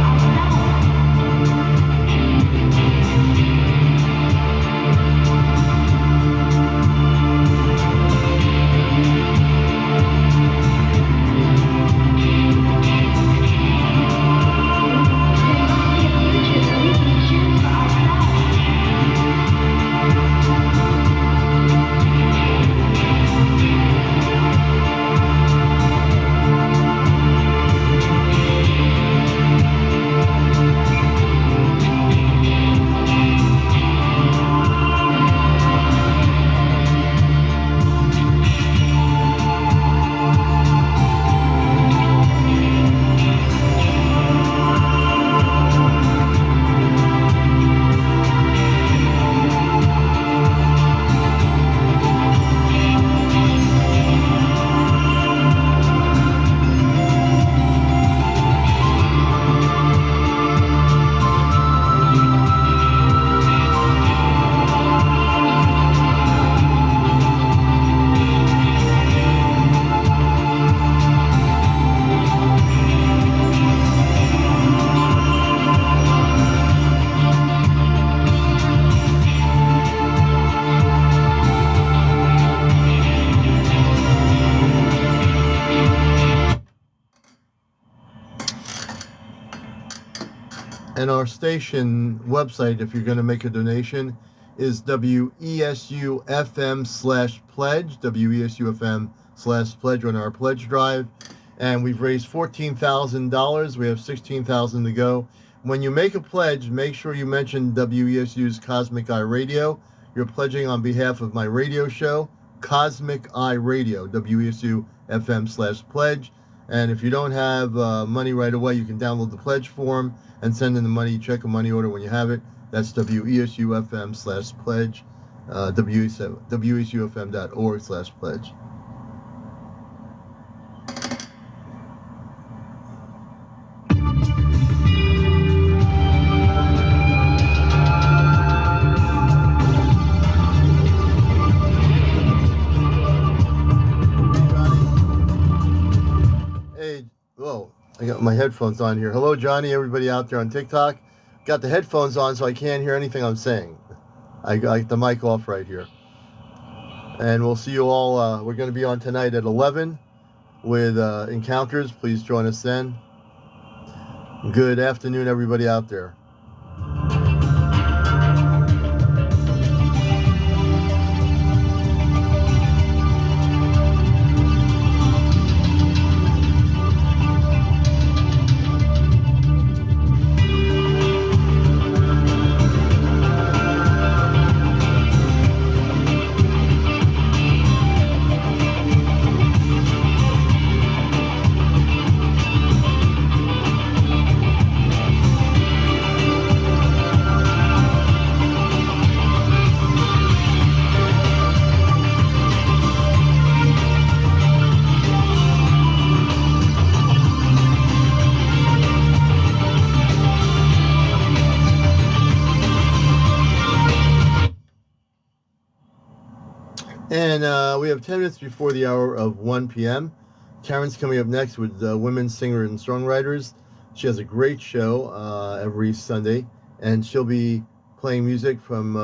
And our station website, if you're going to make a donation, is WESUFM/pledge, WESUFM/pledge on our pledge drive. And we've raised $14,000. We have $16,000 to go. When you make a pledge, make sure you mention WESU's Cosmic Eye Radio. You're pledging on behalf of my radio show, Cosmic Eye Radio, WESUFM/pledge. And if you don't have money right away, you can download the pledge form and send in the money. Check a money order when you have it. That's WESUFM/pledge, WESUFM.org/pledge. Hey, whoa. I got my headphones on here. Hello, Johnny, everybody out there on TikTok. Got the headphones on so I can't hear anything I'm saying. I got the mic off right here. And we'll see you all. We're going to be on tonight at 11 with Encounters. Please join us then. Good afternoon, everybody out there. And we have 10 minutes before the hour of 1 p.m. Karen's coming up next with women singers and songwriters. She has a great show every Sunday, and she'll be playing music from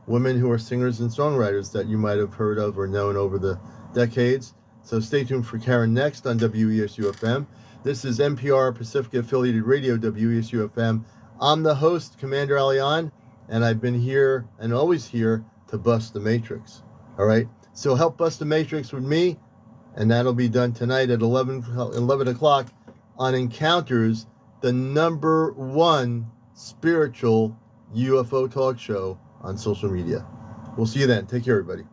women who are singers and songwriters that you might have heard of or known over the decades. So stay tuned for Karen next on WESU-FM. This is NPR Pacific Affiliated Radio, WESU-FM. I'm the host, CmdrAleon, and I've been here and always here to bust the matrix. All right? So help bust the matrix with me, and that'll be done tonight at 11 o'clock on Encounters, the #1 spiritual UFO talk show on social media. We'll see you then. Take care, everybody.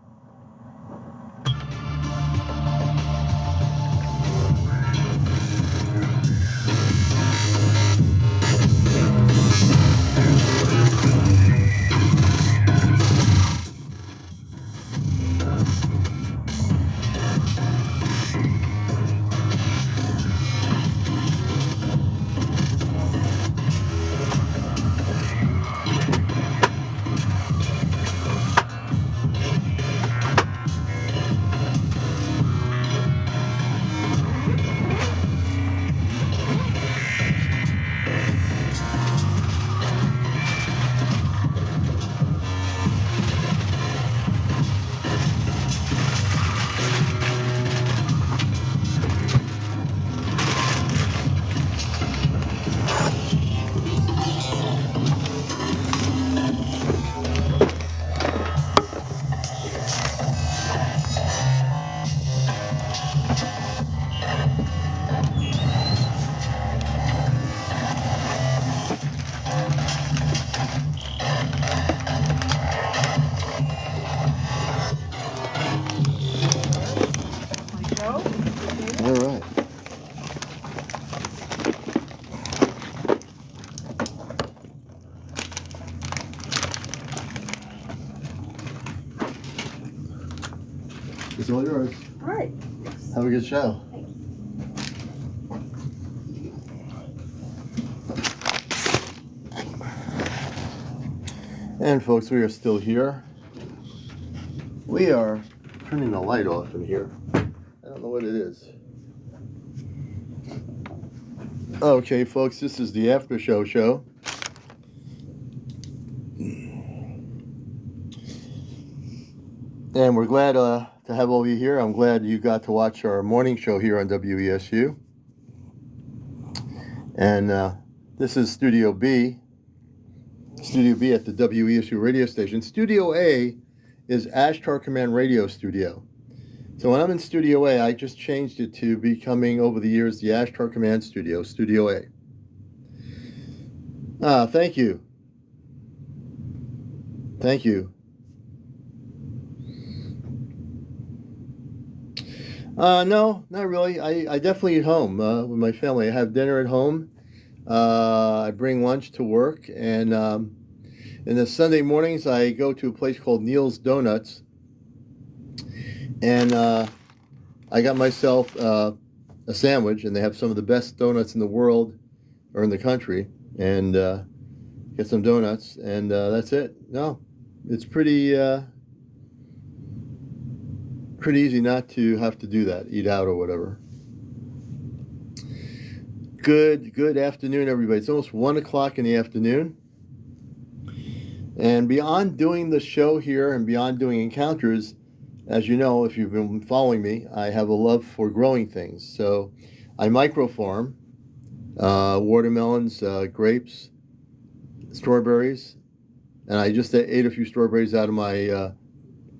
All right. It's all yours. All right. Have a good show. And folks, we are still here. We are turning the light off in here. I don't know what it is. Okay, folks, this is the after show. And we're glad to have all of you here. I'm glad you got to watch our morning show here on WESU. And this is Studio B at the WESU radio station. Studio A is Ashtar Command Radio Studio. So when I'm in Studio A, I just changed it to becoming, over the years, the Ashtar Command Studio, Studio A. Thank you. Thank you. No, not really. I definitely eat home with my family. I have dinner at home. I bring lunch to work, and in the Sunday mornings, I go to a place called Neil's Donuts, and I got myself a sandwich, and they have some of the best donuts in the world, or in the country, and get some donuts, and that's it. No, it's pretty easy not to have to do that, eat out or whatever. Good afternoon, everybody. It's almost 1 o'clock in the afternoon. And beyond doing the show here and beyond doing encounters, as you know, if you've been following me, I have a love for growing things. So I microfarm watermelons, grapes, strawberries, and I just ate a few strawberries out of my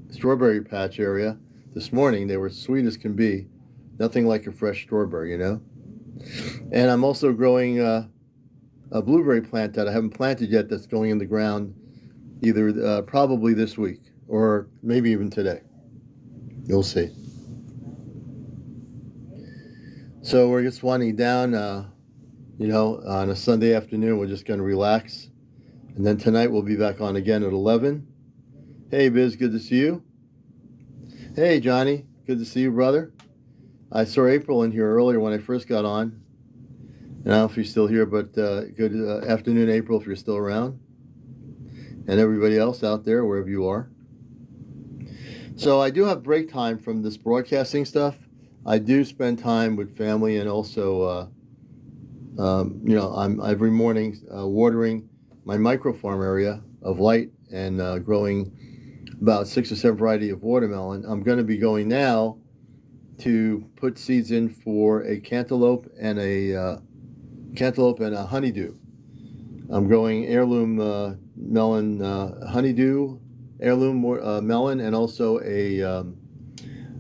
strawberry patch area this morning. They were sweet as can be. Nothing like a fresh strawberry, you know. And I'm also growing a blueberry plant that I haven't planted yet that's going in the ground either probably this week or maybe even today. You'll see. So we're just winding down, you know, on a Sunday afternoon. We're just going to relax. And then tonight we'll be back on again at 11. Hey, Biz, good to see you. Hey, Johnny, good to see you, brother. I saw April in here earlier when I first got on. And I don't know if you're still here, but good afternoon, April, if you're still around. And everybody else out there, wherever you are. So I do have break time from this broadcasting stuff. I do spend time with family, and also, I'm every morning watering my microfarm area of light and growing about 6 or 7 variety of watermelon. I'm going to be going now to put seeds in for a cantaloupe and a honeydew. I'm growing heirloom melon, honeydew, heirloom melon, and also a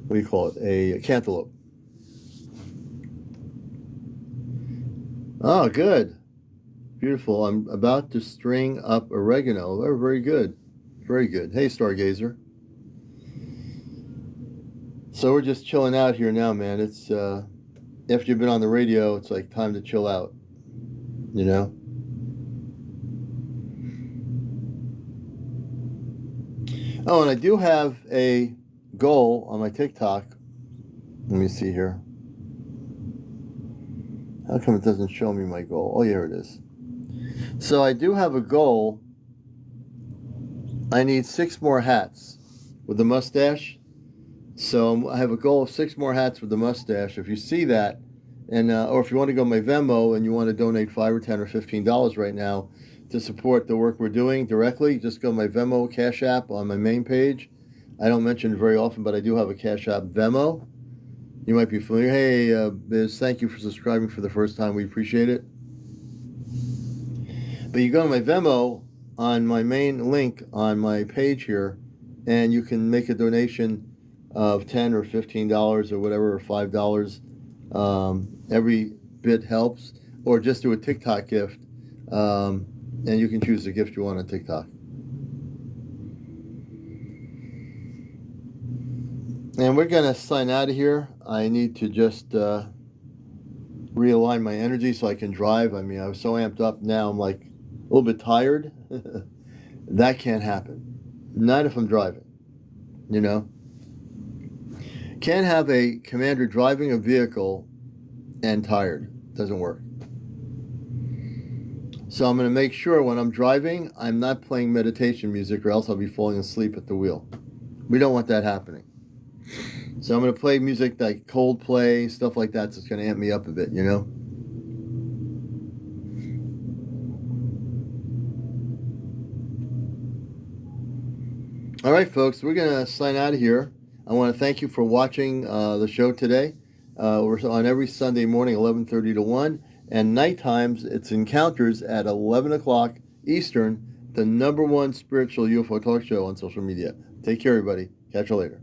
what do you call it? A cantaloupe. Oh, good, beautiful. I'm about to string up oregano. Oh, very good, very good. Hey, Stargazer. So we're just chilling out here now, man. It's after you've been on the radio, it's like time to chill out, you know. Oh, and I do have a goal on my TikTok. Let me see here. How come it doesn't show me my goal? Oh, here it is. So I do have a goal. I need 6 more hats with the mustache. So I have a goal of 6 more hats with the mustache. If you see that, and or if you want to go my Venmo and you want to donate $5 or $10 or $15 right now to support the work we're doing directly, just go my Venmo Cash App on my main page. I don't mention it very often, but I do have a Cash App Venmo. You might be familiar. Hey, Biz, thank you for subscribing for the first time. We appreciate it. But you go to my Venmo on my main link on my page here, and you can make a donation of $10 or $15 or whatever, or $5. Every bit helps. Or just do a TikTok gift, and you can choose the gift you want on TikTok. And we're going to sign out of here. I need to just realign my energy so I can drive. I mean, I was so amped up. Now I'm like a little bit tired. That can't happen. Not if I'm driving, you know. Can't have a commander driving a vehicle and tired. Doesn't work. So I'm going to make sure when I'm driving, I'm not playing meditation music, or else I'll be falling asleep at the wheel. We don't want that happening. So I'm going to play music like Coldplay, stuff like that, so it's going to amp me up a bit, you know? All right, folks, we're going to sign out of here. I want to thank you for watching the show today. We're on every Sunday morning, 11:30 to 1, and night times, it's Encounters at 11 o'clock Eastern, the #1 spiritual UFO talk show on social media. Take care, everybody. Catch you later.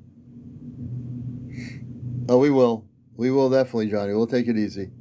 Oh, we will. We will definitely, Johnny. We'll take it easy.